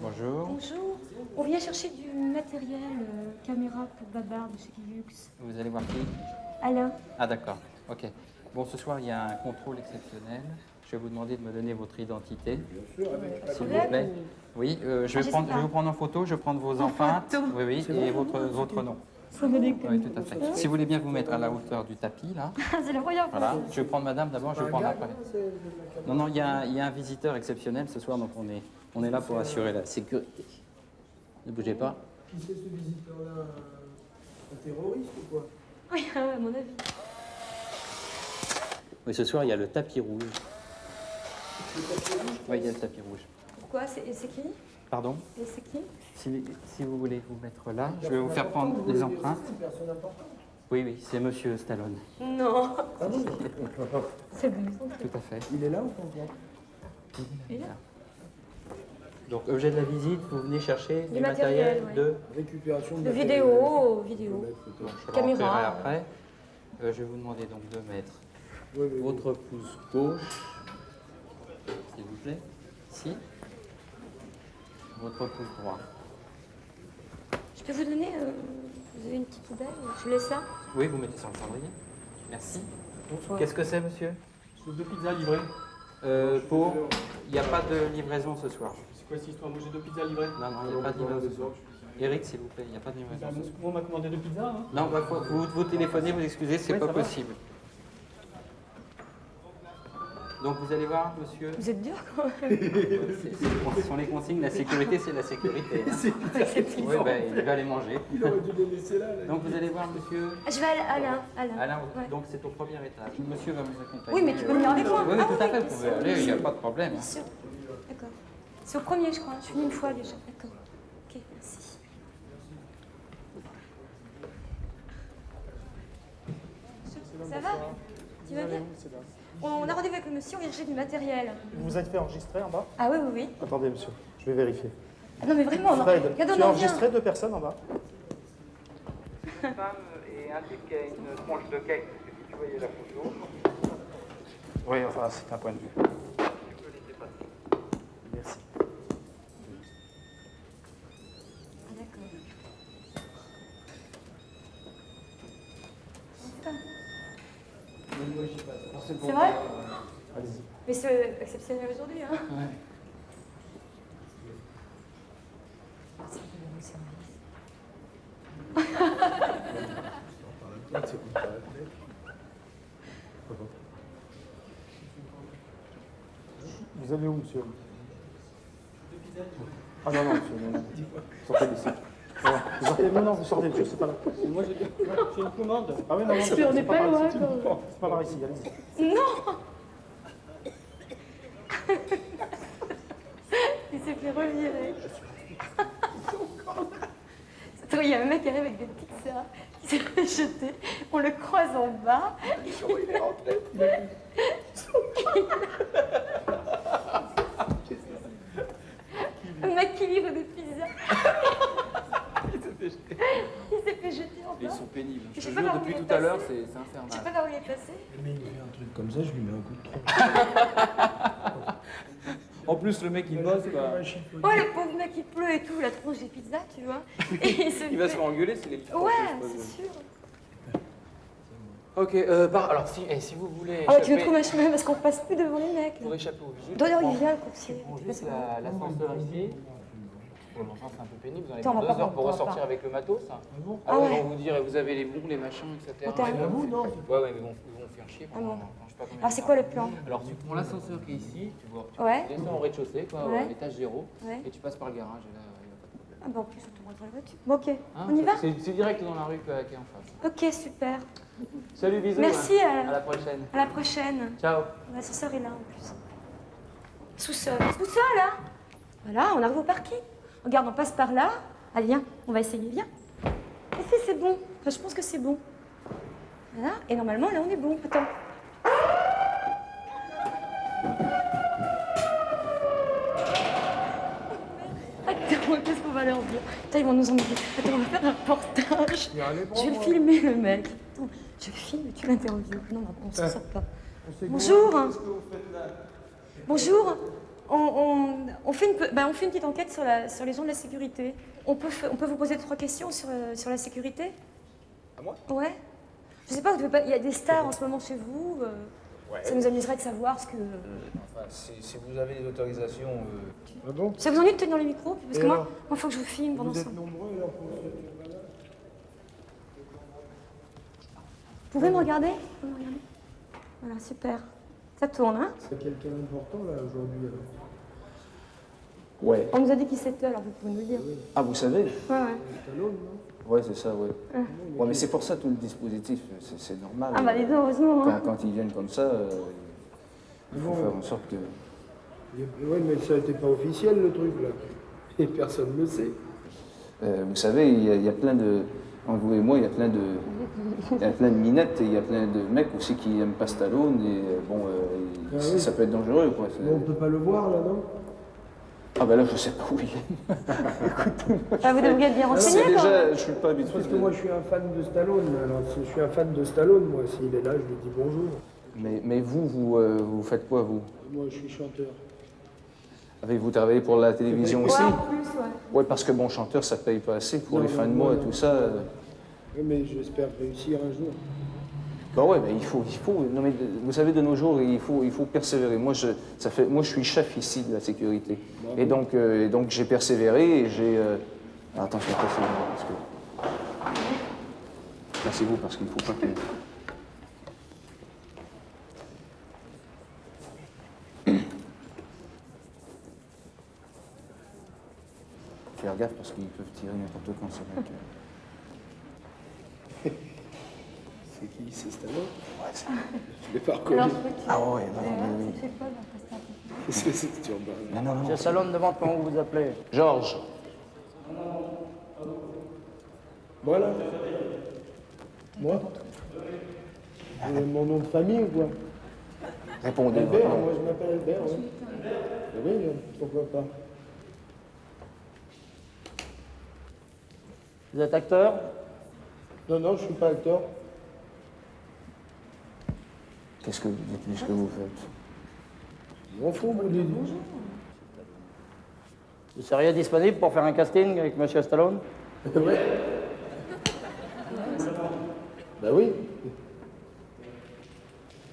Bonjour. Bonjour. On vient chercher du matériel, caméra pour Babar de chez Lux. Vous allez voir qui? Alain. Ah d'accord, ok. Bon, ce soir, il y a un contrôle exceptionnel. Je vais vous demander de me donner votre identité. S'il vous plaît. Oui, je vais vous prendre en photo, je vais prendre vos empreintes. Oui, oui, et votre nom. Oui, tout à fait. Si vous voulez bien vous mettre à la hauteur du tapis, là. C'est la première fois. Voilà. Je vais prendre madame d'abord, je vais prendre après. Non, il y a un visiteur exceptionnel ce soir, donc on est là pour assurer la sécurité. Ne bougez pas. Qui c'est ce visiteur-là? Un terroriste ou quoi? Oui, à mon avis. Oui, ce soir, il y a le tapis rouge. Le tapis rouge? Oui, il y a le tapis rouge. Pourquoi? C'est qui? Pardon? Et c'est qui? Si vous voulez vous mettre là, je vais vous faire prendre les empreintes. C'est une personne importante. Oui, oui, c'est monsieur Stallone. Non. Ah non? C'est bon. Tout à fait. Il est là ou pas? Il est là. Donc, objet de la visite, vous venez chercher Du du matériel matériel, de récupération de vidéo. Bon, je vais Caméra. rentrer après. Je vais vous demander donc de mettre votre pouce gauche, s'il vous plaît, ici. Votre pouce droit. Je peux vous donner... vous avez une petite poubelle? Je vous laisse ça? Oui, vous mettez ça en cendrier. Merci. Bonsoir. Qu'est-ce que c'est, monsieur? C'est 2 pizzas livrées. Il n'y a pas de livraison ce soir. C'est quoi cette histoire? Moi j'ai 2 pizzas livrées. Non, il n'y a pas de livraison ce soir. Eric, s'il vous plaît, il n'y a pas de livraison ce soir. On m'a commandé 2 pizzas, hein? Non, vous téléphonez, vous excusez, c'est pas possible. Donc vous allez voir, monsieur. Vous êtes dur quand même. Ce sont les consignes, la sécurité, c'est la sécurité. Oui, ben, il va les manger. Il aurait dû les laisser là. Donc vous allez voir, monsieur. Je vais à Alain. Alain, Ouais. donc c'est au premier étage. Monsieur va vous accompagner. Oui, mais tu peux venir avec moi. Oui, Ah tout à fait, vous bien pouvez sûr, aller, il n'y a sûr. pas de problème. Bien sûr. D'accord. C'est au premier, je crois. Je suis venue une fois déjà. D'accord. Ok, merci. Ça va? Tu vas bien? On a rendez-vous avec le monsieur, on vient chercher du matériel. Vous vous êtes fait enregistrer en bas? Ah oui, oui, oui. Attendez, monsieur, je vais vérifier. Ah non, mais vraiment, non. Fred, Regarde, tu on as en vient. enregistré 2 personnes en bas? Une femme et un type qui a une tranche de cake, parce que si tu voyais la photo. Oui, enfin, c'est un point de vue. Tu peux laisser passer. Merci. Ah, d'accord. C'est vrai? Allez-y. Mais c'est exceptionnel aujourd'hui, hein? Ouais. C'est le bon service. Vous allez où, monsieur? Ah non, non, monsieur, non, non. Sortez d'ici. Vous sortez, non, vous sortez, monsieur, c'est pas là. Moi, j'ai une commande. Ah oui, non, non, Mais on n'est pas loin, ici. quoi. C'est pas par ici, allez-y. Non! Il s'est fait revirer. Attends, il y a un mec qui arrive avec des pizzas, qui s'est fait jeter. On le croise en bas. Comment il est rentré? Un mec qui livre des pizzas. Il s'est fait jeter en encore. Ils sont pénibles. Je Je sais te pas jure, par où depuis il est tout à l'heure, passé. c'est Je sais infernal. pas par où il est passé. Mais il me fait un truc comme ça, je lui mets un coup de tronc. En plus, le mec, il bosse, quoi. Oh, le pauvre mec, il pleut et tout, la tronche des pizzas, tu vois. Et Il va se faire engueuler s'il est le Ouais, c'est sûr. Ok, alors si vous voulez. Ah ouais, tu veux trouver un chemin parce qu'on passe plus devant les mecs. Pour échapper aux visites. D'ailleurs, il vient le coursier. Prends juste l'ascenseur ici. Bon, enfin, c'est un peu pénible, vous en avez Attends, on va 2 pas heures pour prendre, ressortir pas. avec le matos. Ah ouais. Ils vont vous dire, vous avez les bons, les machins, etc. Attends, Et à vous, non? Ouais, mais ils vont faire chier. Ah bon. Je sais pas combien Alors, de c'est temps. quoi le plan? Alors, tu prends l'ascenseur qui est ici, tu vois. Ouais. Tu descends au rez-de-chaussée, quoi, Ouais. à l'étage 0, Ouais. et tu passes par le garage. Et là, il n'y a pas de problème. Ah bah en plus, on te rentre dans la voiture. Bon, ok, Hein, on y va? C'est direct dans la rue qui est en face. Ok, super. Salut, bisous. Merci, À la prochaine. À la prochaine. Ciao. L'ascenseur est là en plus. Sous-sol. Sous-sol, là. Voilà, on arrive au parking. Regarde, on passe par là. Allez, viens, on va essayer, viens. Et si, c'est bon. Enfin, je pense que c'est bon. Voilà, et normalement, là, on est bon. Attends. Attends, qu'est-ce qu'on va leur dire? Attends, ils vont nous embêter. Attends, on va faire un reportage. Je vais le filmer, le mec. Attends, je filme, tu l'interviews. Non, on s'en sort pas. Bonjour. Bonjour. On fait une petite enquête sur les gens de la sécurité. On peut vous poser 3 questions sur la sécurité? À moi? Ouais. Je sais pas, il y a des stars en ce moment chez vous. Ouais. Ça nous amuserait de savoir ce que... Enfin, si vous avez des autorisations... Ah bon? Ça vous ennuie de tenir le micro? Parce que Et moi, alors il faut que je vous filme pendant Vous ça. êtes nombreux là pour cette balade? Vous pouvez me regarder? Vous pouvez me regarder? Voilà, super. Ça tourne, hein? C'est quelqu'un d'important là aujourd'hui alors? Ouais. On nous a dit qu'il s'était, alors vous pouvez nous le dire. Ah, vous savez? Ouais, ouais. Stallone, non? Ouais, c'est ça, ouais. Ouais. Ouais, mais c'est pour ça tout le dispositif, c'est normal. Ah bah dis donc, heureusement. Hein. Quand ils viennent comme ça, il faut faire en sorte que... Oui, mais ça n'était pas officiel le truc là. Et personne ne le sait. Vous savez, il y a plein de... En vous et moi, il y a plein de minettes et il y a plein de mecs aussi qui n'aiment pas Stallone et bon, Ah oui. ça peut être dangereux, quoi. Mais on peut pas le voir là, non? Ah ben là, je sais pas où il est. Ah, vous devriez être bien renseigné, C'est quand même. déjà, je suis pas habitué. Parce que moi je suis un fan de Stallone. Alors si je suis un fan de Stallone, moi s'il est là, je lui dis bonjour. Mais vous faites quoi, vous? Moi je suis chanteur. Avez-vous travaillé pour la télévision Ouais, aussi? en plus, ouais. Ouais, parce que bon, chanteur, ça paye pas assez pour Non, les fins de non, mois et non. tout ça. Oui, mais j'espère réussir un jour. Bah ouais, mais il faut. Non mais vous savez, de nos jours, il faut persévérer. Moi, je suis chef ici de la sécurité, et donc j'ai persévéré et j'ai. Attention, cassez-vous parce que. Cassez-vous parce qu'il ne faut pas que. Faire gaffe parce qu'ils peuvent tirer n'importe quand, c'est vrai que. C'est qui? C'est Stallone? Je l'ai pas reconnu. Ah ouais, non, mais oui. C'est turban. Non. Monsieur Stallone demande comment vous vous appelez. Georges. Voilà. Moi? Mon nom de famille ou quoi? Répondez. Albert, moi je m'appelle Albert, oui. Oui, pourquoi pas? Vous êtes acteur? Non, je suis pas acteur. Qu'est-ce que vous faites? Je m'en fous, moi, des Vous seriez disponible pour faire un casting avec Monsieur Stallone? Ouais. Bah oui.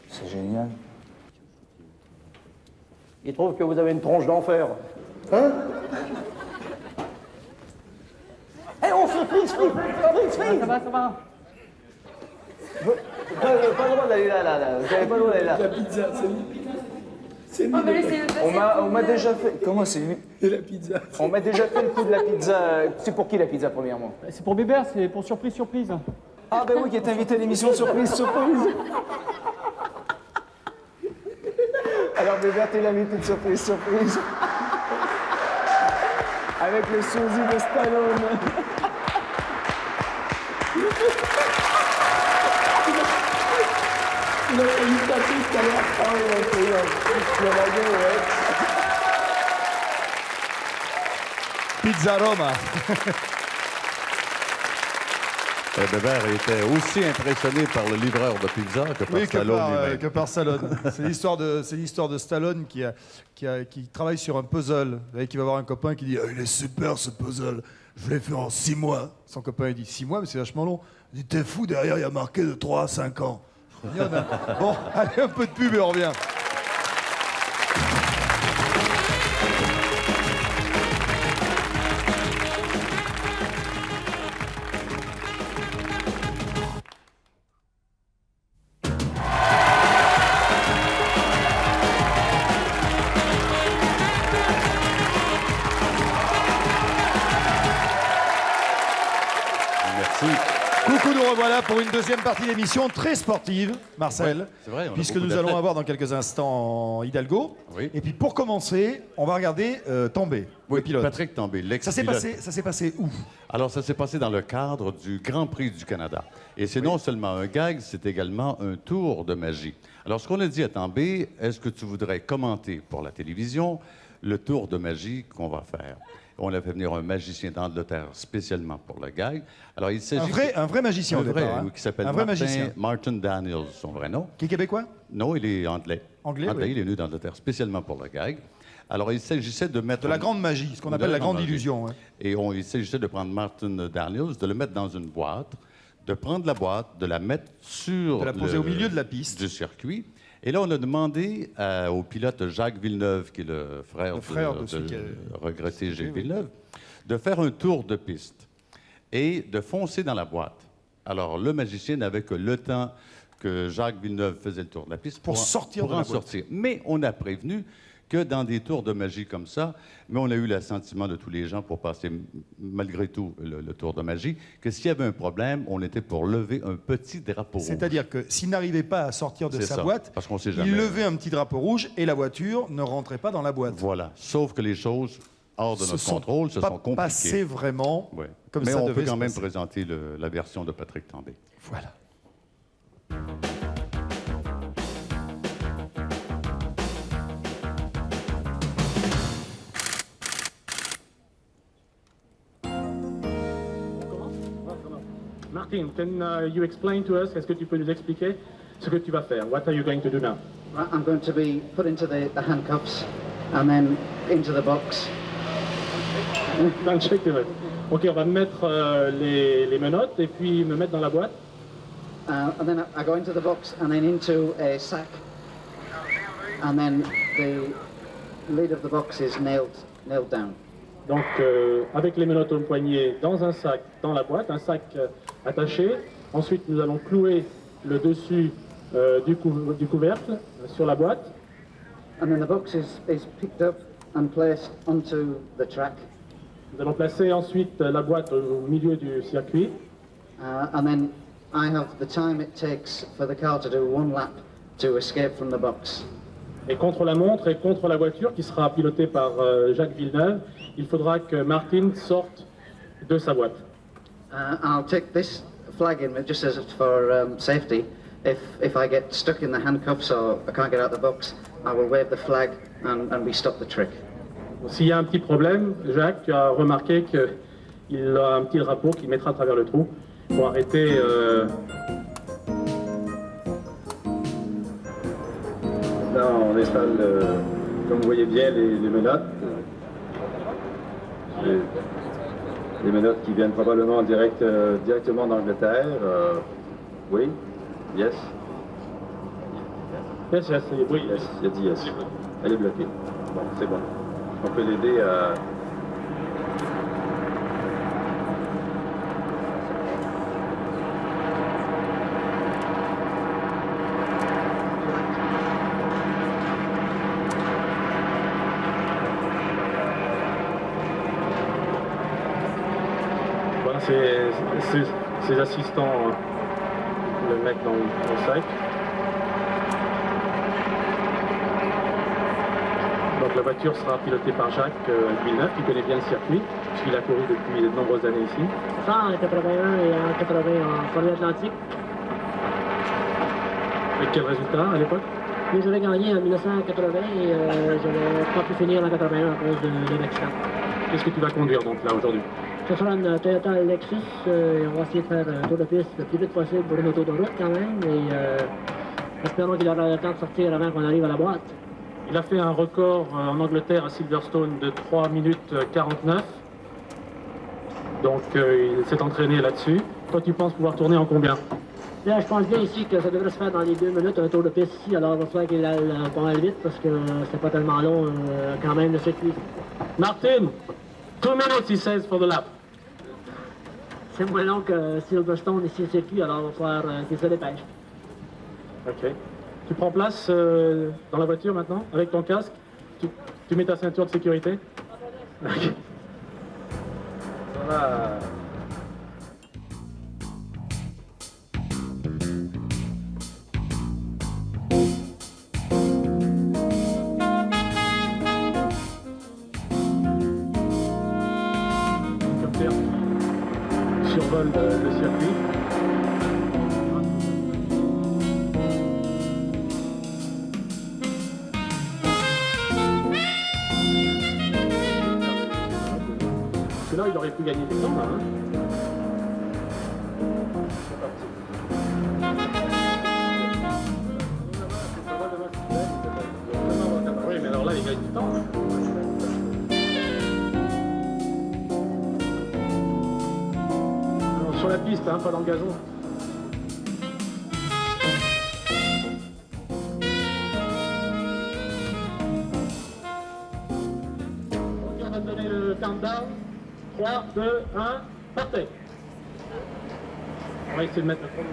C'est génial. Il trouve que vous avez une tronche d'enfer. Hein? Eh, on se freeze. Ça va. Pas le droit d'aller là. Vous n'avez pas le droit d'aller là. La pizza, c'est lui. C'est lui. Oh, bah laissez-le passer. On m'a déjà fait. Comment c'est lui? Et la pizza. On m'a déjà fait le coup de la pizza. C'est pour qui la pizza, premièrement? C'est pour Bébert, c'est pour surprise. Ah, ben oui, qui est invité à l'émission Surprise. Alors, Bébert, t'es l'invité de Surprise. Avec le sosie de Stallone. Il a failli taper tout à l'heure. Ah oui, il a failli, ouais. Pizza Roma. Bébert était aussi impressionné par le livreur de pizza que par Stallone lui-même. Que par Stallone. C'est l'histoire de Stallone qui travaille sur un puzzle. Vous savez, qui va voir un copain qui dit « Il est super ce puzzle, je l'ai fait en 6 mois. » Son copain il dit « 6 mois, mais c'est vachement long. » Il dit « T'es fou, derrière il y a marqué de 3 à 5 ans. » Bon, allez, un peu de pub et on revient. Coucou, nous revoilà pour une deuxième partie d'émission très sportive, Marcel. Ouais, c'est vrai, puisque nous allons avoir dans quelques instants Hidalgo. Oui. Et puis pour commencer, on va regarder Tambay, le pilote. Patrick Tambay, l'ex-pilote. Ça s'est passé où? Alors, ça s'est passé dans le cadre du Grand Prix du Canada. Et c'est non seulement un gag, c'est également un tour de magie. Alors, ce qu'on a dit à Tambay, est-ce que tu voudrais commenter pour la télévision le tour de magie qu'on va faire? On a fait venir un magicien d'Angleterre spécialement pour le gag. Alors, il s'agit un vrai magicien au départ, hein. Qui s'appelle Martin Daniels, son vrai nom. Qui est québécois? Non, il est anglais. Anglais, oui. Il est venu d'Angleterre spécialement pour le gag. Alors, il s'agissait de mettre... De la grande magie, ce qu'on appelle la grande illusion. Ouais. Et il s'agissait de prendre Martin Daniels, de le mettre dans une boîte, de prendre la boîte, de la mettre sur... De la poser au milieu de la piste. Du circuit. Et là, on a demandé au pilote Jacques Villeneuve, qui est le frère de regretté Gilles Villeneuve, de faire un tour de piste et de foncer dans la boîte. Alors, le magicien n'avait que le temps que Jacques Villeneuve faisait le tour de la piste pour sortir de la boîte. Mais on a prévenu que dans des tours de magie comme ça, mais on a eu l'assentiment de tous les gens pour passer, malgré tout, le tour de magie, que s'il y avait un problème, on était pour lever un petit drapeau rouge. C'est-à-dire que s'il n'arrivait pas à sortir de sa boîte, parce qu'on sait jamais, il levait un petit drapeau rouge et la voiture ne rentrait pas dans la boîte. Voilà. Sauf que les choses hors de notre contrôle se sont compliquées. Passé vraiment comme mais ça on devait peut quand se même passer. présenter la version de Patrick Tambay. Voilà. Martin, can you explain to us, est-ce que tu peux nous expliquer ce que tu vas faire? What are you going to do now? I'm going to be put into the handcuffs and then into the box. Ok, on va me mettre les menottes et puis me mettre dans la boîte. And then I go into the box and then into a sack. And then the lid of the box is nailed down. Donc, avec les menottes au poignet dans un sac, dans la boîte, un sac attaché. Ensuite, nous allons clouer le dessus du couvercle sur la boîte. And then the box is picked up and placed onto the track. Nous allons placer ensuite la boîte au milieu du circuit. And then I have the time it takes for the car to do one lap to escape from the box. Et contre la montre et contre la voiture qui sera pilotée par Jacques Villeneuve, il faudra que Martin sorte de sa boîte. I'll take this flag in just as for safety. If I get stuck in the handcuffs or I can't get out the box, I will wave the flag and we stop the trick. S'il y a un petit problème, Jacques, tu as remarqué qu'il a un petit drapeau qu'il mettra à travers le trou pour arrêter... Là, on installe, comme vous voyez bien, les menottes. Les menottes qui viennent probablement directement d'Angleterre. Oui? Yes? Yes, oui. Yes, il a dit yes. Elle est bloquée. Bon, c'est bon. On peut l'aider à... Voilà, ses assistants le mettent dans le sac. Donc la voiture sera pilotée par Jacques Villeneuve, qui connaît bien le circuit, puisqu'il a couru depuis de nombreuses années ici. Ça, en 81 et en 80 en Formule Atlantique. Avec quel résultat à l'époque? Mais j'avais gagné en 1980 et je n'ai pas pu finir en 81 à cause de l'accident. Qu'est-ce que tu vas conduire donc là aujourd'hui? Ce sera une Toyota Lexus. Et on va essayer de faire un tour de piste le plus vite possible pour une auto de route quand même. Et espérons qu'il aura le temps de sortir avant qu'on arrive à la boîte. Il a fait un record en Angleterre à Silverstone de 3 minutes 49. Donc il s'est entraîné là-dessus. Toi, tu penses pouvoir tourner en combien? Là, je pense bien ici que ça devrait se faire dans les 2 minutes, un tour de piste ici. Alors, il va falloir qu'il aille pas mal vite parce que c'est pas tellement long quand même le circuit. Martin, 2 minutes, he says, for the lap. C'est moins long que Silverstone ici le circuit, alors il va falloir qu'il se dépêche. Ok. Tu prends place dans la voiture maintenant, avec ton casque. Tu mets ta ceinture de sécurité. Ok. Voilà. Survole le circuit. Parce que là, il aurait pu gagner du temps, là, hein. Oui, mais alors là, il gagne du temps. Hein. Sur la piste, hein, pas dans le gazon. On va donner le countdown. 3, 2, 1, partez. On va essayer de mettre le chrono.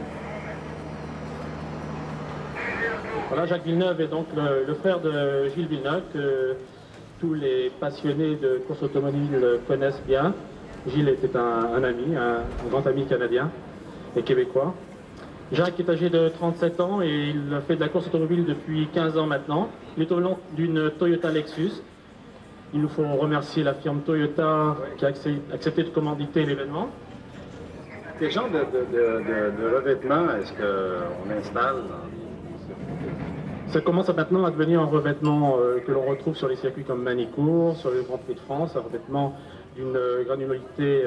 Voilà, Jacques Villeneuve est donc le frère de Gilles Villeneuve, que tous les passionnés de course automobile connaissent bien. Gilles était un ami, un grand ami canadien et québécois. Jacques est âgé de 37 ans et il fait de la course automobile depuis 15 ans maintenant. Il est au volant d'une Toyota Lexus. Il nous faut remercier la firme Toyota qui a accepté de commanditer l'événement. Quel genre de revêtement est-ce qu'on installe? Ça commence maintenant à devenir un revêtement que l'on retrouve sur les circuits comme Manicourt, sur le Grand Prix de France, un revêtement d'une granulosité,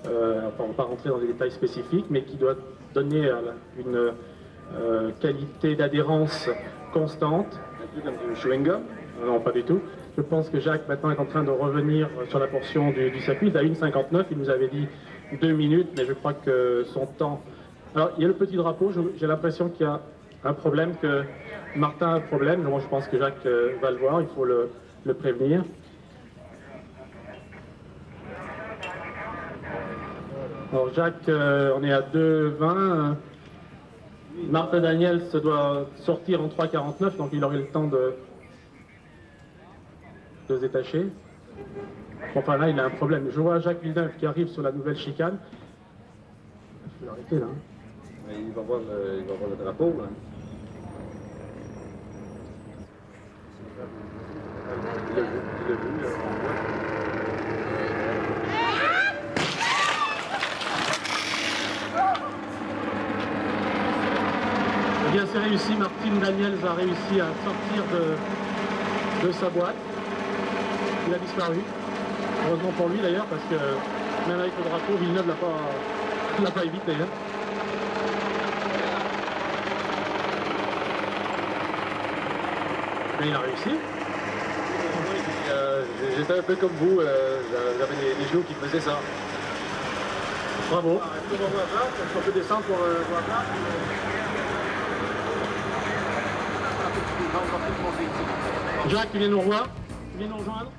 on ne va pas rentrer dans des détails spécifiques, mais qui doit donner une qualité d'adhérence constante. Un peu comme du chewing-gum? Non, pas du tout. Je pense que Jacques maintenant est en train de revenir sur la portion du circuit. Il est à 1,59, il nous avait dit 2 minutes, mais je crois que son temps... Alors, il y a le petit drapeau, j'ai l'impression qu'il y a un problème, que Martin a un problème. Moi, je pense que Jacques va le voir, il faut le prévenir. Alors Jacques, on est à 2,20. Martin Daniels doit sortir en 3,49, donc il aurait le temps de se détacher. Enfin là, il a un problème. Je vois Jacques Villeneuve qui arrive sur la nouvelle chicane. Je vais l'arrêter là. Il va voir le drapeau. Hein. Il l'a vu, on voit. Eh bien, c'est réussi. Martin Daniels a réussi à sortir de sa boîte. Il a disparu. Heureusement pour lui d'ailleurs, parce que même avec le drapeau, Villeneuve l'a pas évité. Hein. Mais il a réussi. J'étais un peu comme vous, j'avais des genoux qui faisaient ça. Bravo. Est-ce qu'on peut descendre pour voir ça? Jacques, tu viens nous revoir? Tu viens nous rejoindre?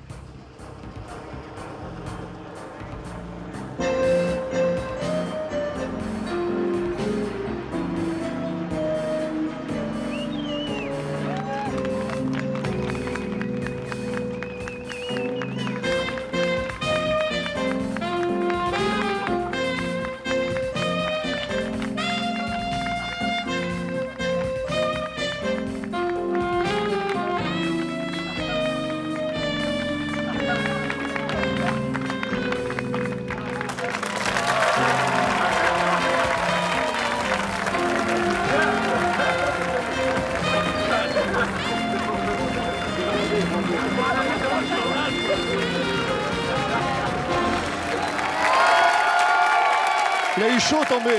Il a eu chaud, tombé.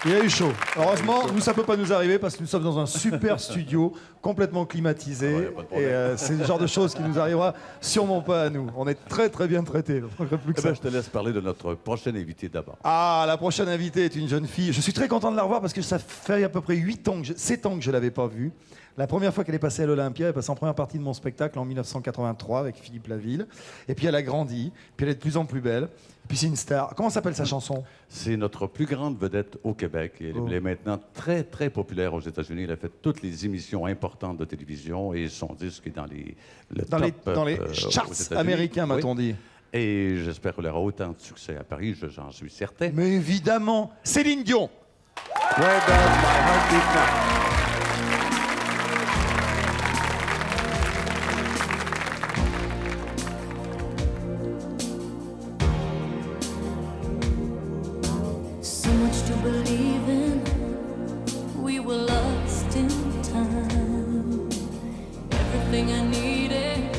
Il a eu chaud. Heureusement, nous, ça peut pas nous arriver parce que nous sommes dans un super studio, complètement climatisé. Et c'est le genre de choses qui nous arrivera sûrement pas à nous. On est très très bien traités. Je te laisse parler de notre prochaine invitée d'abord. Ah, la prochaine invitée est une jeune fille. Je suis très content de la revoir parce que ça fait à peu près 7 ans que je ne l'avais pas vue. La première fois qu'elle est passée à l'Olympia, elle est passée en première partie de mon spectacle en 1983 avec Philippe Laville. Et puis elle a grandi, puis elle est de plus en plus belle. Et puis c'est une star. Comment s'appelle sa chanson? C'est notre plus grande vedette au Québec. Elle est maintenant très, très populaire aux États-Unis. Elle a fait toutes les émissions importantes de télévision et son disque est dans les charts américains, m'a-t-on dit. Et j'espère qu'elle aura autant de succès à Paris, j'en suis certain. Mais évidemment, Céline Dion. Where does my heart beat now? So much to believe in, we were lost in time. Everything I needed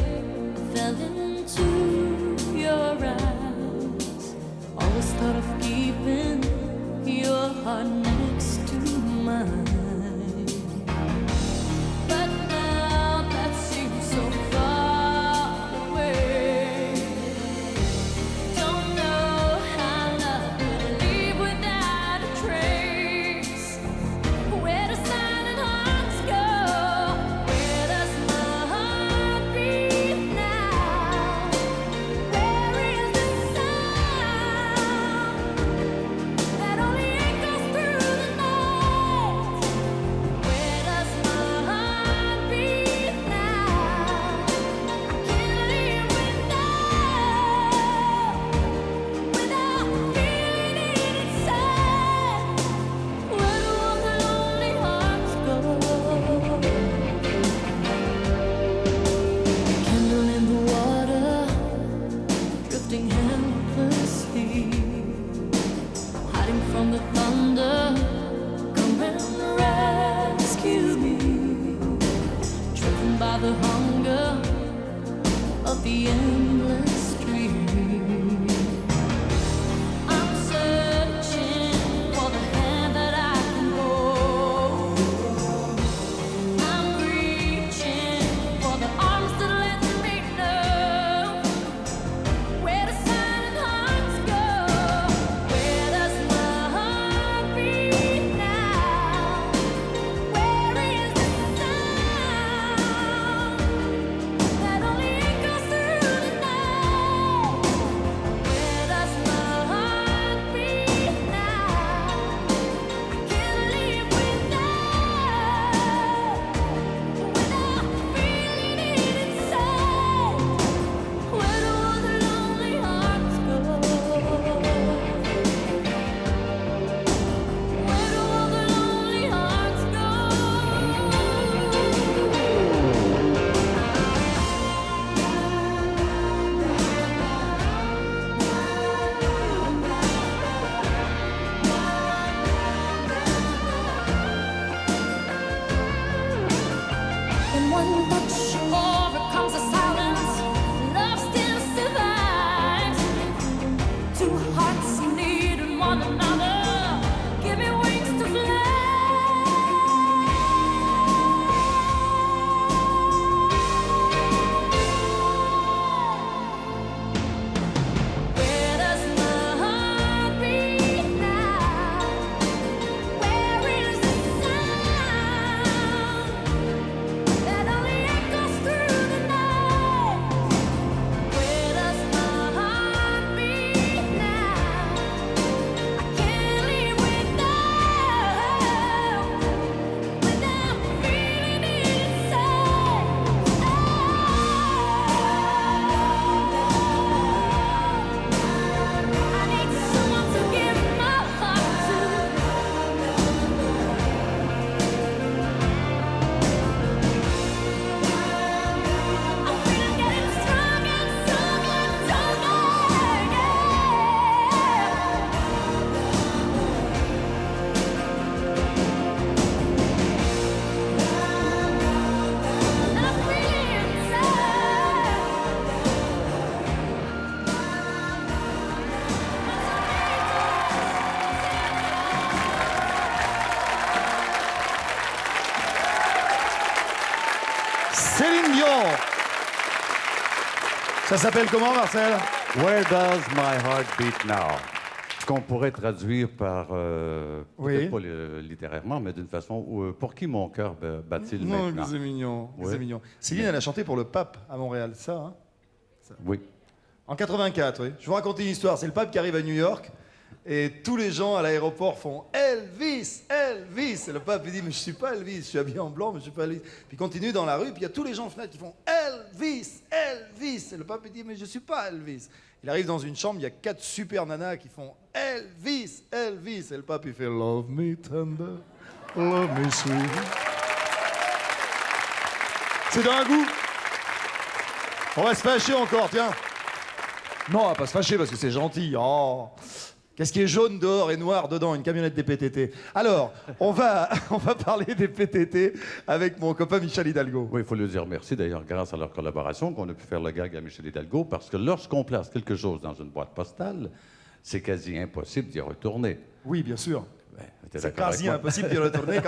fell into your eyes. Always thought of keeping your heart next to mine. Ça s'appelle comment, Marcel? Where does my heart beat now? Ce qu'on pourrait traduire par, peut-être pas littérairement, mais d'une façon, pour qui mon cœur bat-il maintenant? C'est mignon, Ouais. c'est mignon. Céline, elle a chanté pour le pape à Montréal, ça, hein? Ça. Oui. En 84, oui. Je vais vous raconter une histoire. C'est le pape qui arrive à New York et tous les gens à l'aéroport font Elvis, Elvis. Et le pape il dit mais je suis pas Elvis, je suis habillé en blanc mais je suis pas Elvis. Puis il continue dans la rue, puis il y a tous les gens en fenêtre qui font Elvis, Elvis. Et le pape il dit mais je suis pas Elvis. Il arrive dans une chambre, il y a 4 super nanas qui font Elvis, Elvis. Et le pape il fait Love me tender, love me sweet. C'est d'un goût. On va se fâcher encore, tiens. Non, on va pas se fâcher parce que c'est gentil. Oh. Qu'est-ce qui est jaune dehors et noir dedans? Une camionnette des PTT. Alors, on va parler des PTT avec mon copain Michel Hidalgo. Oui, il faut lui dire merci d'ailleurs, grâce à leur collaboration, qu'on a pu faire le gag à Michel Hidalgo, parce que lorsqu'on place quelque chose dans une boîte postale, c'est quasi impossible d'y retourner. Oui, bien sûr. T'es C'est d'accord avec quasi moi? impossible d'y retourner.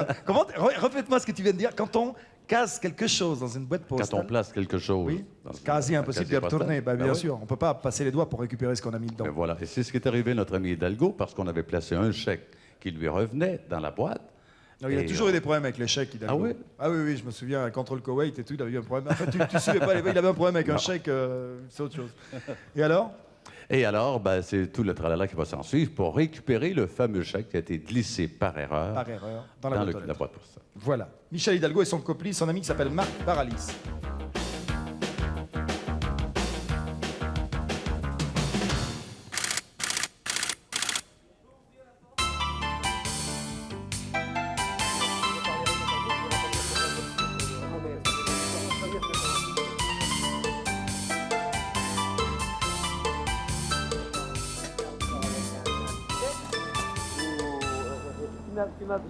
Répète-moi ce que tu viens de dire. Quand on casse quelque chose dans une boîte postale. Quand on place quelque chose. Oui, dans c'est quasi impossible d'y retourner. Bah, bien sûr, on ne peut pas passer les doigts pour récupérer ce qu'on a mis dedans. Ben voilà, et c'est ce qui est arrivé à notre ami Hidalgo, parce qu'on avait placé un chèque qui lui revenait dans la boîte. Non, il a toujours eu des problèmes avec les chèques, Hidalgo. Ah oui? Ah oui, oui, je me souviens, contre le Koweït et tout, il avait eu un problème. Enfin, tu suivais pas, il avait un problème avec un chèque, c'est autre chose. Et alors? Et alors, ben, c'est tout le tralala qui va s'en suivre pour récupérer le fameux chèque qui a été glissé par erreur, dans la boîte aux la boîte postale. Voilà. Michel Hidalgo et son complice, son ami qui s'appelle Marc Baralis.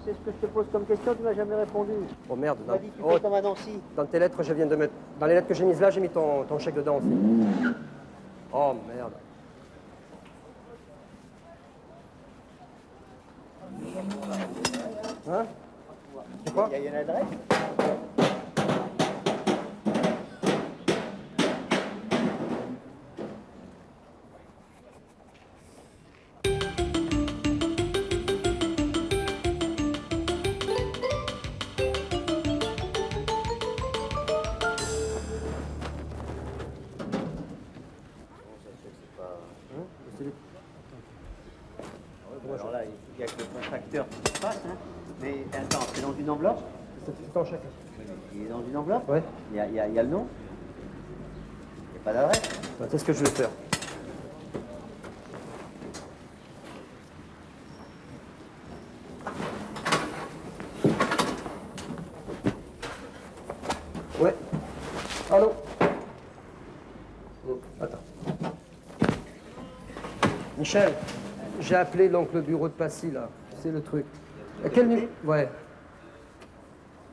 C'est ce que je te pose comme question, tu m'as jamais répondu. Oh merde. Tu m'as dit tu fais comme à Nancy. Dans tes lettres, je viens de mettre. Dans les lettres que j'ai mises là, j'ai mis ton chèque dedans aussi. Oh merde. Hein? C'est quoi? Il y a une adresse? Alors là, il n'y a que le contracteur qui se passe, hein. Mais attends, c'est dans une enveloppe? C'est ton chèque. Il est dans une enveloppe? Ouais. Il y a le nom? Il n'y a pas d'adresse? Bah, c'est ce que je vais faire. Ouais. Allô? Attends. Michel, j'ai appelé donc le bureau de Passy, là. C'est le truc. Quel numéro? Ouais.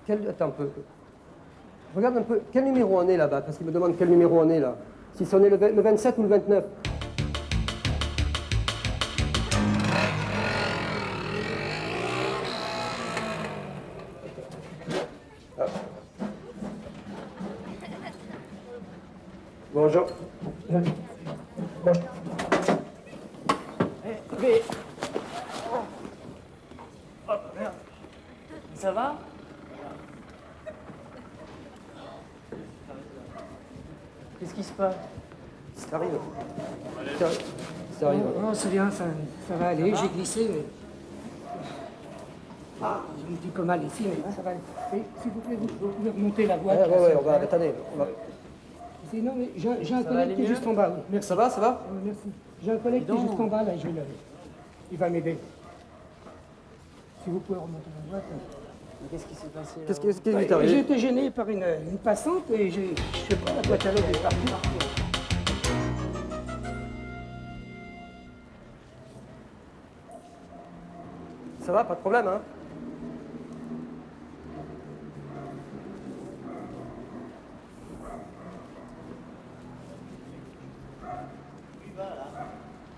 Attends un peu. Regarde un peu. Quel numéro on est là-bas? Parce qu'il me demande quel numéro on est là. Si on est le 27 ou le 29. Ah. Bonjour. Bon. Mais... Oh, merde. Ça va? Qu'est-ce qui se passe? Ça arrive. Ça arrive. Non, c'est bien, ça va aller. J'ai glissé, mais... Ah, j'ai un petit peu mal ici, mais ça va aller. Et s'il vous plaît, vous pouvez remonter la boîte. Ouais, on va... Attendez. Non, mais j'ai un collègue qui est juste en bas. Oui. Merci. Ça va? Merci. J'ai un collègue qui est juste en bas, là, il va m'aider. Si vous pouvez remonter la boîte. Qu'est-ce qui s'est passé là? Qu'est-ce qui est arrivé? J'ai été gêné par une passante et je sais pas, la boîte à l'eau est partie. Ça va, pas de problème, hein?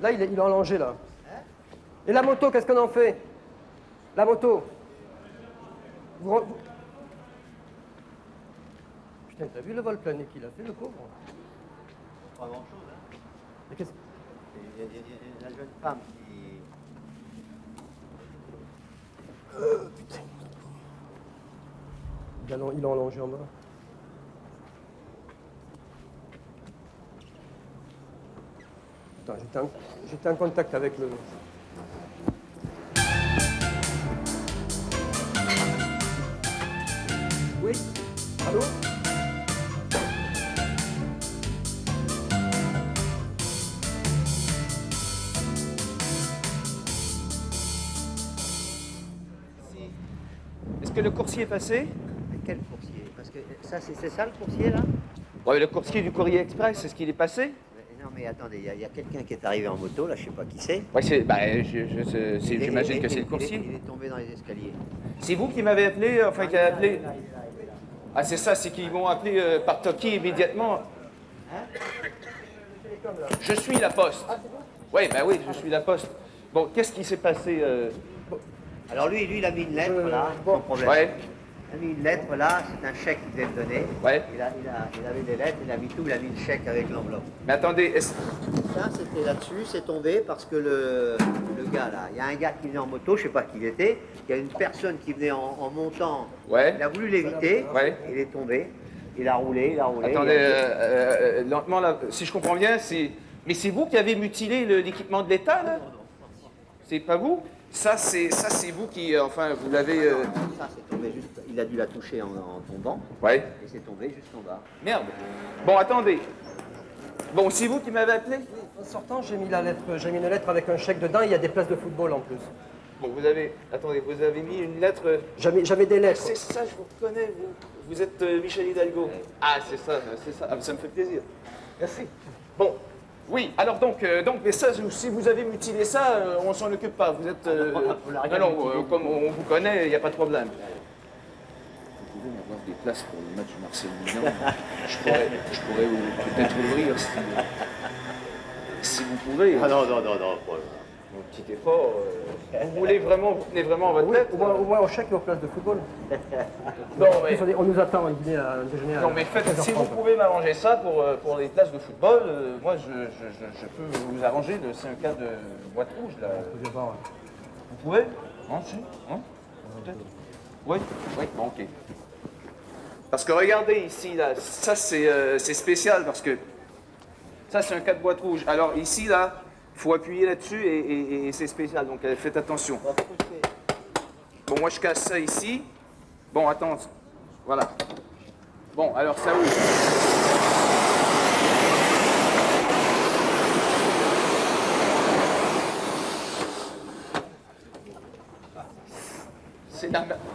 Là, il est allongé, là. Et la moto, qu'est-ce qu'on en fait? La moto. Putain, t'as vu le vol plané qu'il a fait, le pauvre? pas grand-chose. Hein. Mais qu'est-ce... Il y a la jeune femme qui... putain. Ils l'ont allongé en bas. Attends, j'étais en contact avec le... Oui. Allô? Est-ce que le coursier est passé? Quel coursier? Parce que ça, c'est ça le coursier, là? Ouais, le coursier du Courrier Express, est-ce qu'il est passé? Non, mais attendez, il y a quelqu'un qui est arrivé en moto, là, je sais pas qui c'est. Ouais, j'imagine que c'est le coursier. Il est tombé dans les escaliers. C'est vous qui m'avez appelé, enfin qui avez appelé? Ah, c'est ça, c'est qu'ils m'ont appelé par Toki immédiatement. Je suis la poste. Oui, je suis la poste. Bon, qu'est-ce qui s'est passé Alors lui, il a mis une lettre, là, sans problème. Ouais. Il a mis une lettre, là, c'est un chèque qu'il devait me donner. Ouais. Il avait des lettres, il a mis tout, il a mis le chèque avec l'enveloppe. Mais attendez, Ça, c'était là-dessus, c'est tombé parce que le gars, là, il y a un gars qui venait en moto, je sais pas qui il était, il y a une personne qui venait en montant, ouais. Il a voulu l'éviter, ouais. Il est tombé, il a roulé. Attendez, lentement, là, si je comprends bien, mais c'est vous qui avez mutilé l'équipement de l'État, là? C'est pas vous? Ça, c'est vous qui, enfin, vous l'avez... Ça, c'est tombé juste... Il a dû la toucher en tombant. Ouais. Et c'est tombé juste en bas. Merde. Bon, attendez. Bon, c'est vous qui m'avez appelé? Oui, en sortant, j'ai mis une lettre avec un chèque dedans, il y a des places de football en plus. Bon, vous avez... Attendez, vous avez mis une lettre... J'avais des lettres. C'est ça, je vous reconnais, vous. Vous êtes Michel Hidalgo. Ah, c'est ça. Ah, ça me fait plaisir. Merci. Bon. Oui, alors donc, mais ça, si vous avez mutilé ça, on s'en occupe pas. Vous êtes... non, comme on vous connaît, il n'y a pas de problème. Vous pouvez avoir des places pour le match Marseille-Milan. je pourrais peut-être ouvrir si vous pouvez. Ah non. Mon petit effort. Vous venez vraiment en votre tête? Au moins, au chèque et aux places de football. Non, mais... On nous attend à dîner à déjeuner à... Non, mais si vous pouvez m'arranger ça pour les places de football, moi, je peux vous arranger. C'est un cas de boîte rouge, là. Vous pouvez? Non, si? Hein? Peut-être? Oui, bon, ok. Parce que regardez ici, là, ça, c'est spécial, parce que ça, c'est un cas de boîte rouge. Alors, ici, là, il faut appuyer là-dessus et c'est spécial, donc faites attention. Bon, moi, je casse ça ici. Bon, attends. Voilà. Bon, alors ça ouvre.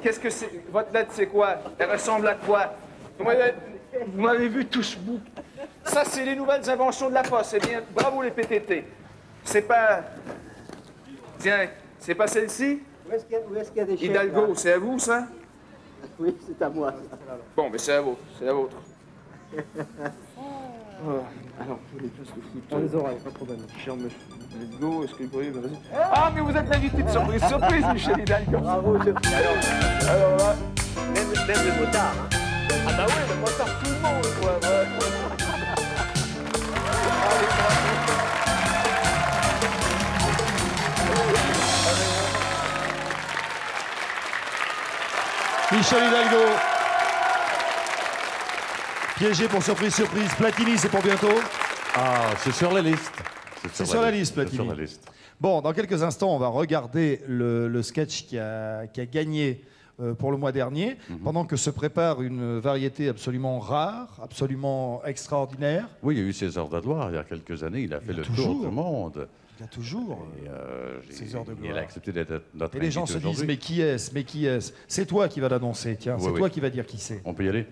Qu'est-ce que c'est? Votre lettre, c'est quoi? Elle ressemble à quoi? Vous m'avez vu tout ce bout. Ça, c'est les nouvelles inventions de la poste. C'est bien. Bravo, les PTT. C'est pas... Tiens, c'est pas celle-ci? Où est-ce qu'il y a des chèques? Hidalgo, c'est à vous, ça? Oui, c'est à moi. Bon, mais c'est à vous. C'est la vôtre. Alors, pour les places de foot... On les aura, pas de problème. Cher monsieur, let's go, est-ce que vous pourriez... Ah, mais vous êtes l'invité de surprise, Michel Hidalgo. Bravo, alors là... Même le motard, hein. Ah bah oui, le motard, tout le monde, quoi. Michel Hidalgo. Piégé pour surprise. Platini, c'est pour bientôt? Ah, c'est sur la liste. C'est sur la liste, Platini. Sur la liste. Bon, dans quelques instants, on va regarder le sketch qui a gagné pour le mois dernier, pendant que se prépare une variété absolument rare, absolument extraordinaire. Oui, il y a eu César de gloire il y a quelques années. Il a fait le tour du monde. Il y a toujours César de gloire. Il a accepté d'être notre Et les gens se disent, mais qui est-ce? C'est toi qui vas l'annoncer, tiens. C'est toi qui vas dire qui c'est. On peut y aller.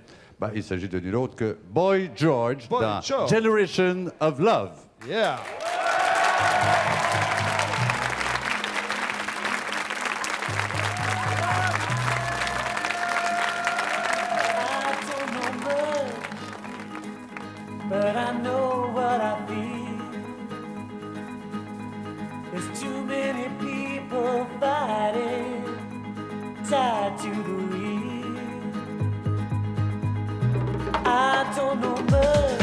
Il s'agit de nul autre que Boy George dans Generation of Love. Yeah. But I know what I feel. There's too many people fighting, tied to the wheel. I don't know much,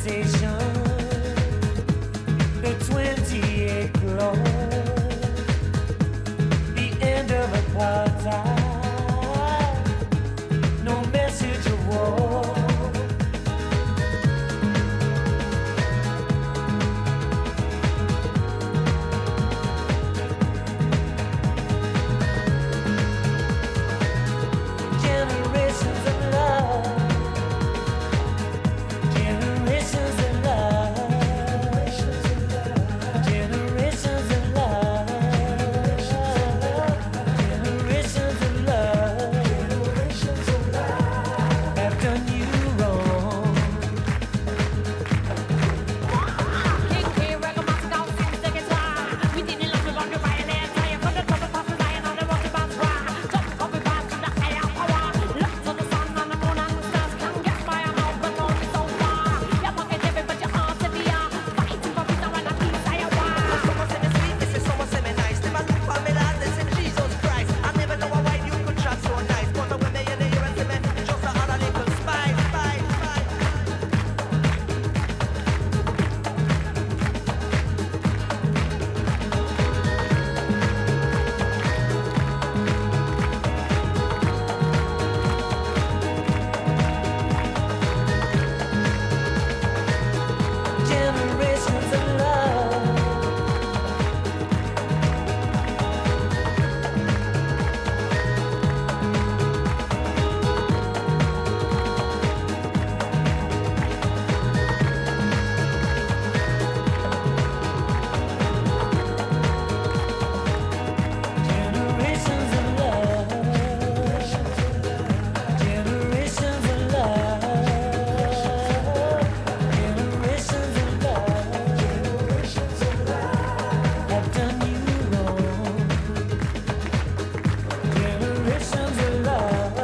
station, the 28 glow, the end of apartheid, no message of war. Generations of love, generations of love, generations of love, generations of love have done you wrong. Generations of love. Generations of love. Generations of love. Generations of love have done you wrong. Generations of love.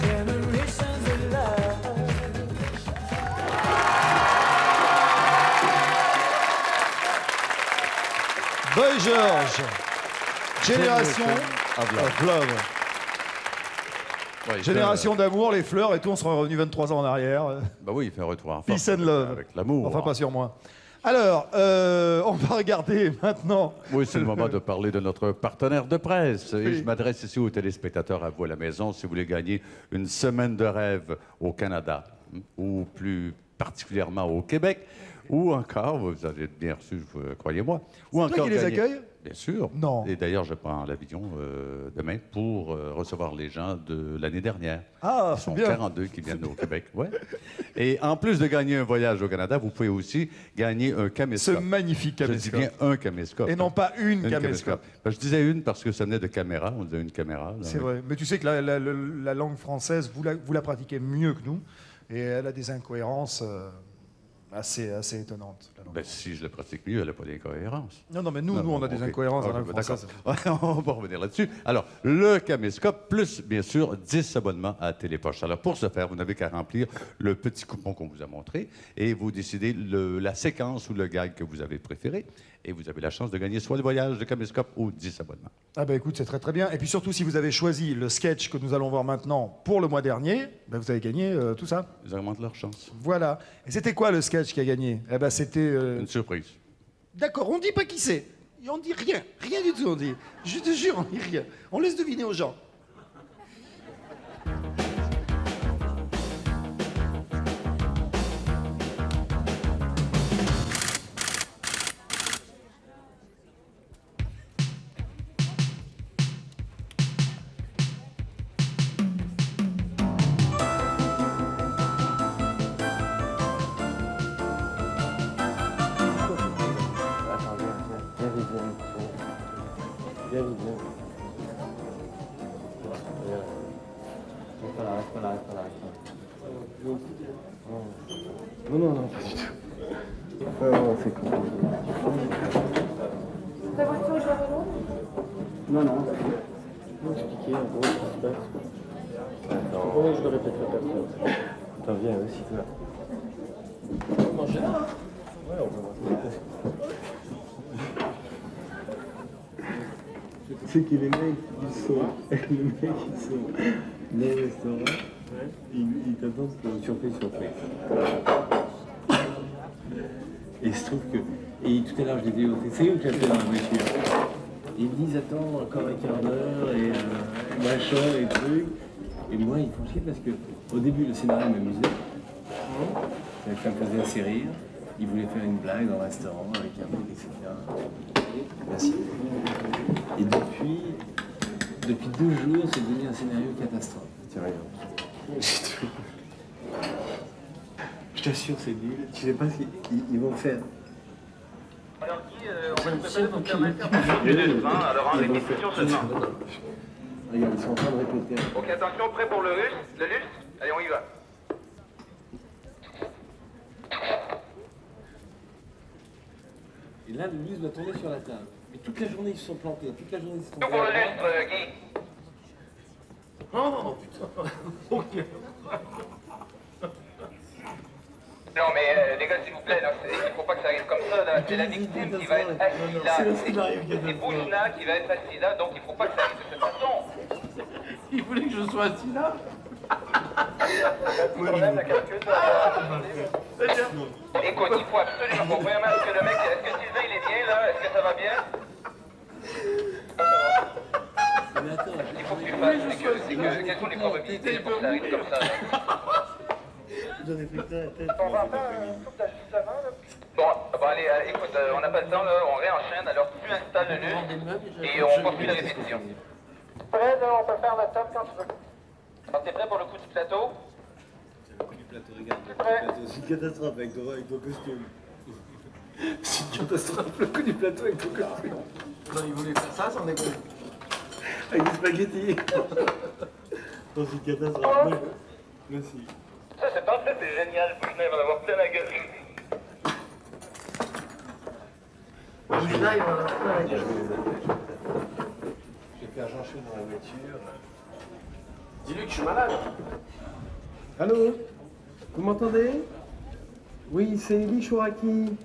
Generations of love. Boy George, Génération of of Love. Ouais, Génération d'amour, les fleurs et tout, on serait revenu 23 ans en arrière. Bah oui, il fait un retour en Peace force and love. avec l'amour. Enfin, pas sur moi. Alors, on va regarder maintenant. Oui, c'est le moment de parler de notre partenaire de presse. Et Oui. je m'adresse ici aux téléspectateurs, à vous à la maison, si vous voulez gagner une semaine de rêve au Canada, ou plus particulièrement au Québec, ou encore, vous allez être bien reçus, croyez-moi. Ou C'est toi encore qui les gagner- accueille? Bien sûr. Non. Et d'ailleurs, je prends l'avion demain pour recevoir les gens de l'année dernière. Ah, Ils sont bien. 42 qui viennent au Québec. Ouais. Et en plus de gagner un voyage au Canada, vous pouvez aussi gagner un caméscope. Ce magnifique Je caméscope. dis bien un caméscope. Et non pas une caméscope. Ben, je disais une parce que ça venait de caméra. On disait une caméra. là. C'est vrai. Mais tu sais que la langue française, vous la pratiquez mieux que nous. Et elle a des incohérences assez étonnantes. la langue. Ben, si je le pratique mieux, elle n'a pas d'incohérence. Non, mais nous, on a des incohérences dans la langue d'accord. française. On va revenir là-dessus. Alors, le caméscope, plus, bien sûr, 10 abonnements à Télépoche. Alors, pour ce faire, vous n'avez qu'à remplir le petit coupon qu'on vous a montré et vous décidez la séquence ou le gag que vous avez préféré. Et vous avez la chance de gagner soit le voyage de caméscope ou 10 abonnements. Ah ben écoute, c'est très très bien. Et puis surtout, si vous avez choisi le sketch que nous allons voir maintenant pour le mois dernier, ben vous avez gagné tout ça. Ils augmentent leur chance. Voilà. Et c'était quoi le sketch qui a gagné? Eh ben c'était... Une surprise. D'accord, on dit pas qui c'est. Et on dit rien. Rien du tout, on dit. Je te jure, on dit rien. On laisse deviner aux gens. Non, pas du tout. Non, c'est compliqué. Ta voiture, je la remonte. Non, Vous expliquer en gros ce qui se passe. Attends. Je le répéterai personne. Attends, viens aussi, toi. Manger là? Ouais, on va manger. Tu sais que les mecs, ils sont. Les mecs, ils sont dans le restaurant. Il t'attend surprise. Et il se trouve que... Et tout à l'heure, je l'ai dit, c'est eux qui appellent dans la voiture. Ils me disent, attends, encore un quart d'heure, et machin, et trucs. Et moi, ils font chier parce que au début, le scénario m'amusait. Ça me faisait assez rire. Ils voulaient faire une blague dans le restaurant avec un mec, etc. Merci. Et depuis 2 jours, c'est devenu un scénario catastrophe. Tiens, regarde. Je t'assure, c'est nul. Je sais pas ce qu'ils vont faire. Alors Guy, on va te faire donc un intervention du dessin, alors en répétition seulement. Regarde, ils sont en train de répéter. Ok, attention, prêt pour le lustre? Le lustre? Allez, on y va. Et là, le lustre doit tomber sur la table. Mais toute la journée, ils se sont plantés. Toute la journée, ils se sont Tout pour le lustre, Guy. Oh, putain. Ok. Non mais les gars s'il vous plaît, là, il faut pas que ça arrive comme ça là. C'est la victime qui va être assise là. C'est Bouchna qui va être assis là, donc il faut pas que ça arrive de cette façon. Il voulait que je sois assis là. Écoute, il faut absolument qu'on voit est-ce que le mec, est-ce que Sylvain il est bien là? Est-ce que ça va bien? Il faut que tu fasses, quelles sont les probabilités pour que ça arrive comme ça là? J'en ai pris la tête. On va faire un couple d'ajustes avant là. Bon, allez, écoute, on n'a pas le temps là, on réenchaîne, alors tu installes le lustre et on continue la répétition. Prêt là, on peut faire la table quand tu veux. Alors t'es prêt pour le coup du plateau? C'est le coup du plateau, regarde. C'est prêt? C'est une catastrophe avec ton costume. C'est une catastrophe, le coup du plateau avec ton costume. Non, il voulait faire ça sans déconner. Avec des spaghettis. Non, c'est une catastrophe. Merci. Ça c'est parfait, c'est génial, Bouchna il va en avoir plein la gueule. Bouchna, il va en avoir plein la gueule. J'ai fait un Jean-Chou dans la voiture. Dis-lui que je suis malade. Allô? Vous m'entendez? Oui, c'est Elie Chouraki.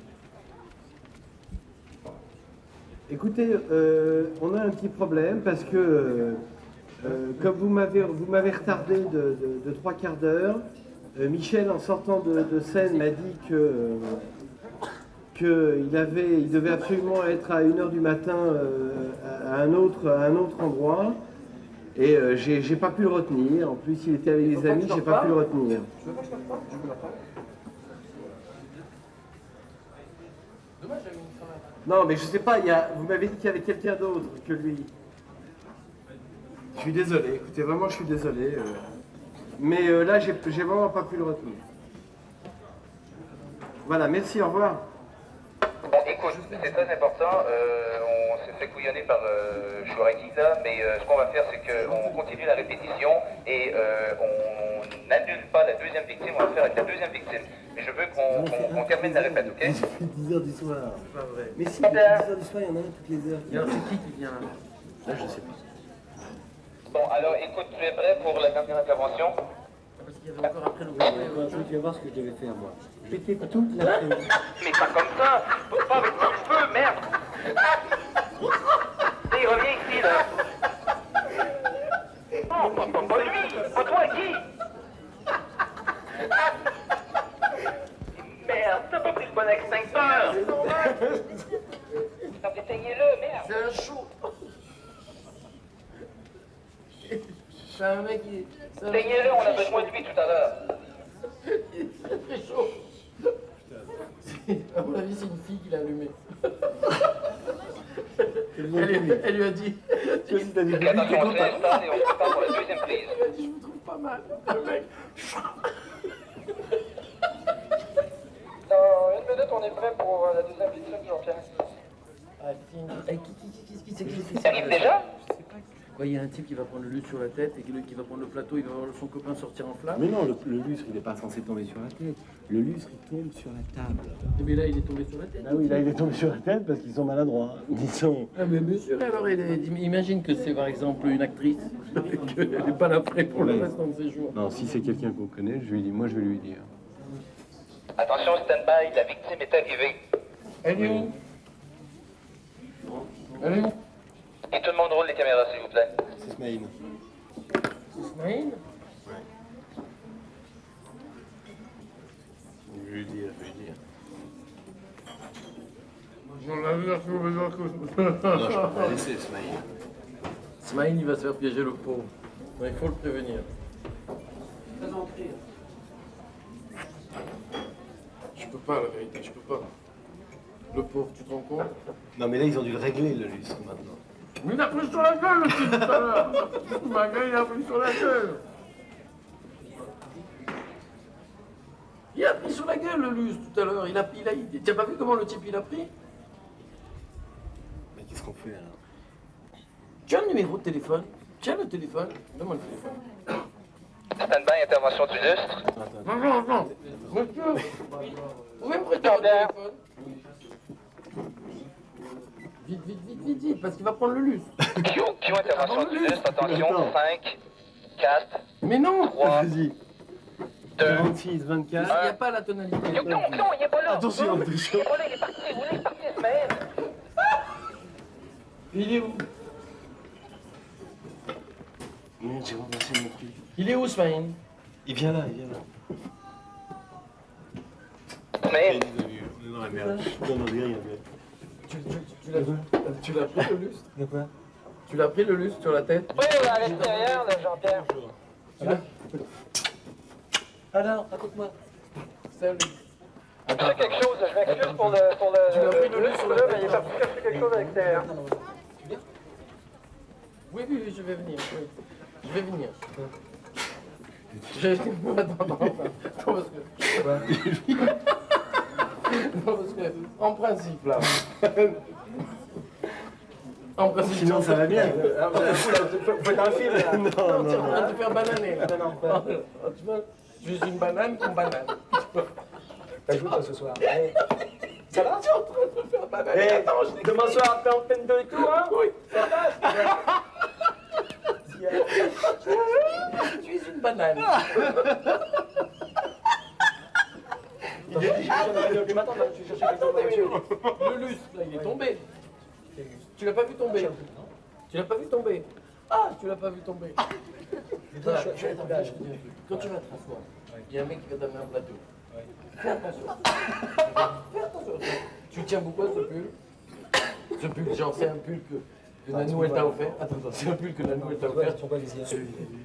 Écoutez, on a un petit problème parce que comme vous m'avez retardé de 3 quarts d'heure, Michel, en sortant de scène, m'a dit qu'il devait absolument être à 1h du matin à un autre endroit. Et j'ai pas pu le retenir. En plus, il était avec les amis, j'ai pas pu le retenir. Tu veux pas que je te reparle? Je veux la parole. Dommage, j'avais une femme. Non, mais je sais pas, vous m'avez dit qu'il y avait quelqu'un d'autre que lui. Je suis désolé, écoutez, vraiment, je suis désolé. Mais là, j'ai vraiment pas pu le retenir. Voilà, merci, au revoir. Bon, écoute, c'est très important, on s'est fait couillonner par Chouraki là, mais ce qu'on va faire, c'est qu'on continue la répétition et on n'annule pas la deuxième victime, on va faire avec la deuxième victime. Mais je veux qu'on termine la répète, ok? Il fait 10h du soir. C'est pas vrai. Mais si, 10h du soir, il y en a un toutes les heures. Alors, c'est qui vient là? Là, je sais pas. Bon, alors écoute, tu es prêt pour la dernière intervention? Parce qu'il y avait encore après le Tu vas voir ce que je devais faire, moi. J'étais toute la nuit. Mais pas comme ça! Pas avec du feu, merde! Il revient ici, là! Non, pas lui! Pas toi, Guy! Merde, t'as pas pris le bon extincteur! T'as éteignez-le, merde! C'est un show! C'est un mec qui... Éteignez-le, on a besoin de lui tout à l'heure! C'est très chaud! À mon avis, c'est une fille qui l'a allumé. Elle lui a dit. Attention, on se réinstalle et on se prépare pour la deuxième prise. Elle lui a dit, je me trouve pas mal. Le mec. Dans 1 minute, on est prêt pour la deuxième victime, Jean-Pierre. Qu'est-ce qui c'est que j'ai Ça arrive déjà? Il y a un type qui va prendre le lustre sur la tête et qui va prendre le plateau, il va voir son copain sortir en flamme. Mais non, le lustre, il n'est pas censé tomber sur la tête. Le lustre, il tombe sur la table. Mais là, il est tombé sur la tête. Ah oui, là, il est tombé sur la tête parce qu'ils sont maladroits. Ils sont... Ah mais bien sûr, alors imagine que c'est par exemple une actrice, qu'elle n'est pas là près pour le restant de ses jours. Non, si c'est quelqu'un qu'on connaît, je lui dis, moi, je vais lui dire. Attention, stand-by, la victime est arrivée. Elle est où? Elle est où? Et tout le monde roule les caméras, s'il vous plaît. C'est Smaïn. C'est Smaïn? le coup. Non, je peux pas laisser, Smaïl. Smaïl, il va se faire piéger le pauvre. Il faut le prévenir. Je peux pas, la vérité, je peux pas. Le pauvre, tu te rends compte? Non, mais là, ils ont dû le régler, le lustre, maintenant. Mais il a pris sur la gueule, le type, tout à l'heure. Ma gueule, il a pris sur la gueule. Il a pris sur la gueule, le lustre, tout à l'heure. Tu as pas vu comment le type, il a pris? Mais qu'est-ce qu'on fait, alors? Tu as le numéro de téléphone? Tiens le téléphone. Donne-moi le téléphone. Stand-by, intervention du lustre. Non. Monsieur, vous pouvez me prêter votre téléphone? Vite, parce qu'il va prendre le lustre. Q, intervention du lustre, attention, 5, 4, mais non 3, 2, 46, 24. Il n'y a pas la tonalité. Non, il est pas là. Attention, Il est pas là, il est parti, Ismaël. Il est où? Merde, j'ai renversé mon truc. Il est où, Smaïn? Il vient là. Ismaël. Non, mais merde. Non, rien. Tu l'as pris le lustre? De quoi? Tu l'as pris le lustre sur la tête? Oui, à l'extérieur, là, Jean-Pierre. Alors, raconte-moi. Salut. Je fais quelque chose, je m'excuse pour le Tu l'as pris le lustre sur la tête? mais il est parti chercher quelque chose à l'extérieur. Oui, je vais venir. Oui. Je vais venir. Attends, parce que... Non, parce que, en principe, là... En principe... Sinon, ça va bien. Faut faire un film, là. Non, tu es en train de te faire bananer, là. Tu vois, je suis une banane comme banane. T'as joué, toi, ce soir. Ça va? Tu es en train de te faire bananer. Hey, Attends, demain soir, t'es en peine de tout, hein? Oui. Ça passe. Tu es une banane. Je vais m'attendre, je vais chercher quelque chose. Le lustre, là, il est tombé. Tu l'as pas vu tomber? Tu l'as pas vu tomber? Ah, tu l'as pas vu tomber. Voilà, quand tu vas te rasseoir, il y a un mec qui va t'amener un plateau. Fais attention. Fais attention. Tu tiens beaucoup à ce pull? Ce pull, genre, c'est un pull que Nanou, elle t'a offert. Attends, c'est un pull que Nanou, elle t'a offert. Pourquoi les yeux?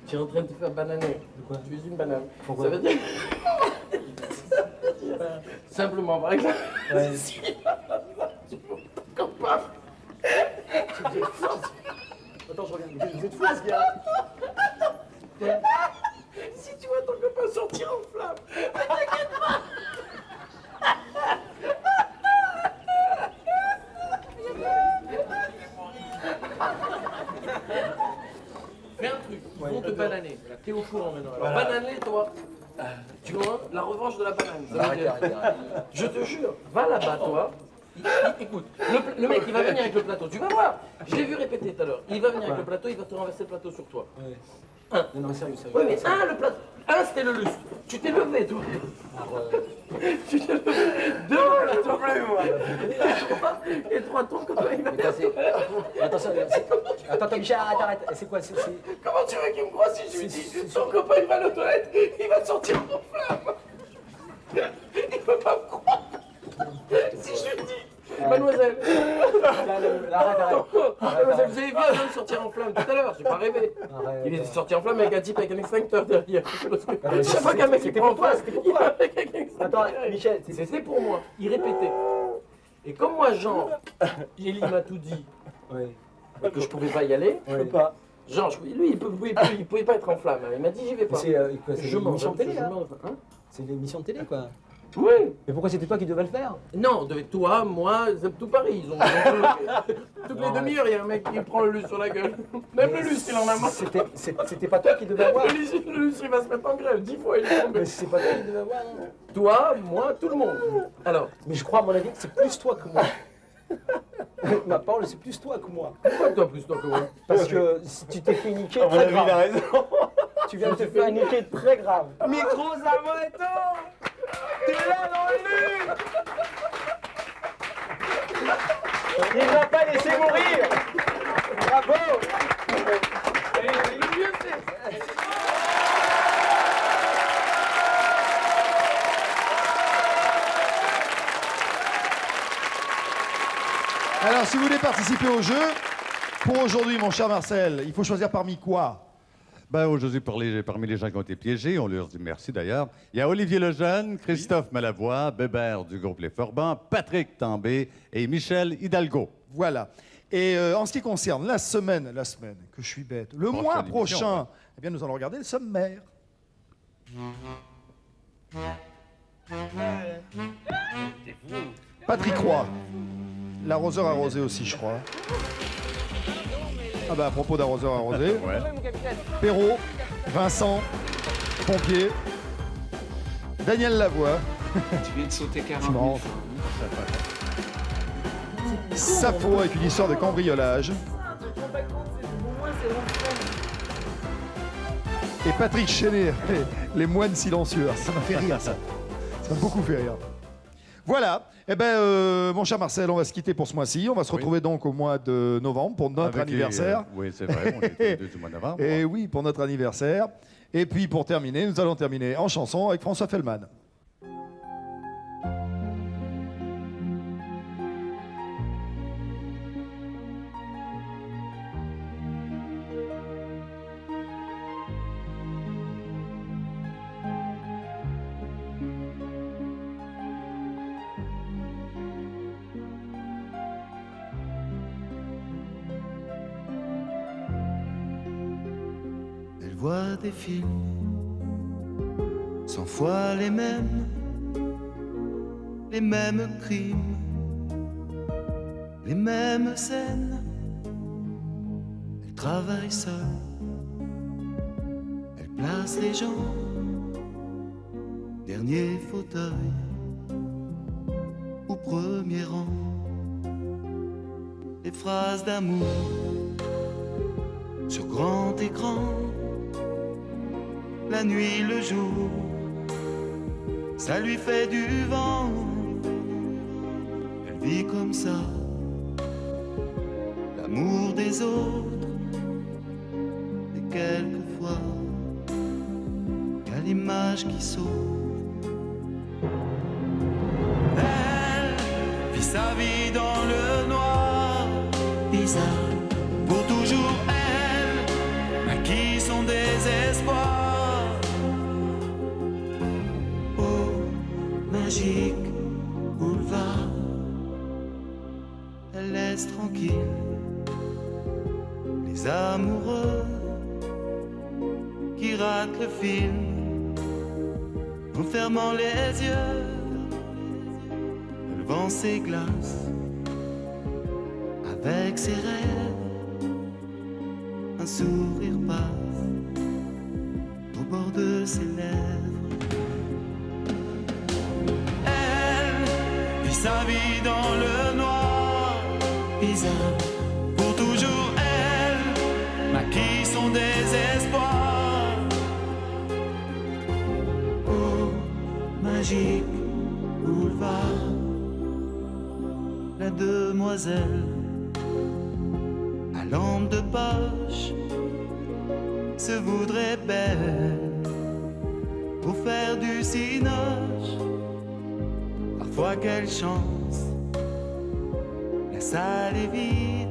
Tu es en train de te faire bananer. Quoi? Tu es une banane. Pourquoi? Ça veut dire... Simplement, par exemple, si comme paf. Attends, je reviens. Vous êtes fous, ce gars. Si tu vois ton copain sortir en flamme, ne t'inquiète pas. Fais un truc, ils vont te bananer. T'es au courant maintenant. Alors, banane-les, toi. Tu vois, la revanche de la banane. Ça veut dire- Je te jure, va là-bas, toi. Écoute, le mec, il va venir avec le plateau. Tu vas voir. Je l'ai vu répéter tout à l'heure. Il va venir avec le plateau, il va te renverser le plateau sur toi. Un. Non, mais sérieux. Oui, mais le plateau. Un, c'était le lustre. Tu t'es levé, toi. Tu t'es levé. Deux, le plateau. Et trois, ton copain, il va Attends, Michel, arrête. C'est quoi? Comment tu veux qu'il me croie si je lui dis son copain, il va à la toilette, il va sortir en flamme. Il peut pas me croire. Si je lui dis, mademoiselle. Mademoiselle, vous avez vu un homme sortir en flamme tout à l'heure, j'ai pas rêvé. Il est sorti en flamme avec un type avec un extincteur derrière. Chaque fois qu'un mec il prend en face, il va avec un extincteur. Attends, Michel, c'était pour moi. Il répétait. Et comme moi, Jean, Élie m'a tout dit, que je pouvais pas y aller, je peux pas. Jean, lui, il pouvait pas être en flamme. Il m'a dit, j'y vais pas. C'est une émission de télé, là. C'est une émission de télé, quoi. Oui. Mais pourquoi c'était toi qui devais le faire? Non, toi, moi, c'est tout pareil. Toutes les demi-heures, il y a un mec qui prend le lustre sur la gueule. Même le lustre, il en a marre. C'était pas toi qui devais avoir. Le lustre, il va se mettre en grève 10 fois. Il est tombé. Mais c'est pas toi qui devais avoir. Non. Toi, moi, tout le monde. Alors. Mais je crois, à mon avis, que c'est plus toi que moi. Ma parole, c'est plus toi que moi. Pourquoi toi plus toi que moi? Parce que si tu t'es fait niquer À mon très avis, grave. il a raison. Tu viens de te faire niquer très grave. Micro Zamato, t'es là dans le mur. Il va pas laisser mourir. Bravo. Alors, si vous voulez participer au jeu, pour aujourd'hui, mon cher Marcel, il faut choisir parmi quoi? Ben, aujourd'hui, parmi les gens qui ont été piégés, on leur dit merci d'ailleurs. Il y a Olivier Lejeune, Christophe Malavoie, Bébert du groupe Les Forbans, Patrick Tambay et Michel Hidalgo. Voilà. Et en ce qui concerne la semaine, que je suis bête, le mois prochain, ouais. Eh bien, nous allons regarder le sommaire. Patrick Roy, l'arroseur arrosé aussi, je crois. Ah bah à propos d'arroseur arrosé, ouais. Perrault, Vincent, pompier, Daniel Lavoie. Tu viens de sauter 40 000 fois. Sappho avec une histoire de cambriolage. Et Patrick Chenet, les moines silencieux. Ça m'a fait rire, ça. Ça m'a beaucoup fait rire. Voilà. Eh bien, mon cher Marcel, on va se quitter pour ce mois-ci. On va se retrouver donc au mois de novembre pour notre anniversaire. Oui, c'est vrai, on est tous les 2 du mois de novembre. Et oui, pour notre anniversaire. Et puis, pour terminer, nous allons terminer en chanson avec François Fellman. Voit des films 100 fois les mêmes crimes, les mêmes scènes. Elle travaille seule, elle place les gens, dernier fauteuil ou premier rang. Les phrases d'amour sur grand écran. La nuit, le jour, ça lui fait du vent. Elle vit comme ça, l'amour des autres. Et quelquefois, y a l'image qui saute. Elle vit sa vie dans le noir, bizarre. Pour toujours, elle maquille son désespoir. Magique boulevard, elle laisse tranquille les amoureux qui ratent le film en fermant les yeux. Elle vend ses glaces avec ses rêves, un sourire passe au bord de ses lèvres. Sa vie dans le noir, bizarre. Pour toujours, elle maquille son désespoir. Oh, magique boulevard, la demoiselle à lampe de poche se voudrait belle pour faire du cinoche. Parfois quelle chance, la salle est vide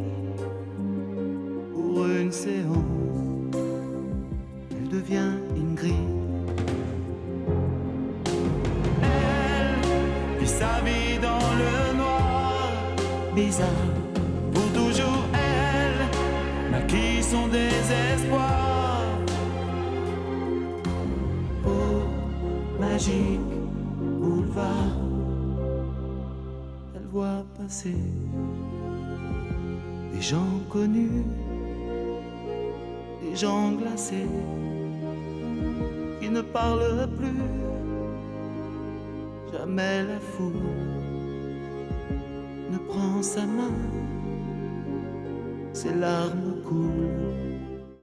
pour une séance. Elle devient Ingrid. Elle vit sa vie dans le noir, bizarre. Pour toujours elle maquille son désespoir. Oh, magique boulevard, voit passer des gens connus, des gens glacés qui ne parlent plus. Jamais la foule ne prend sa main, ses larmes coulent.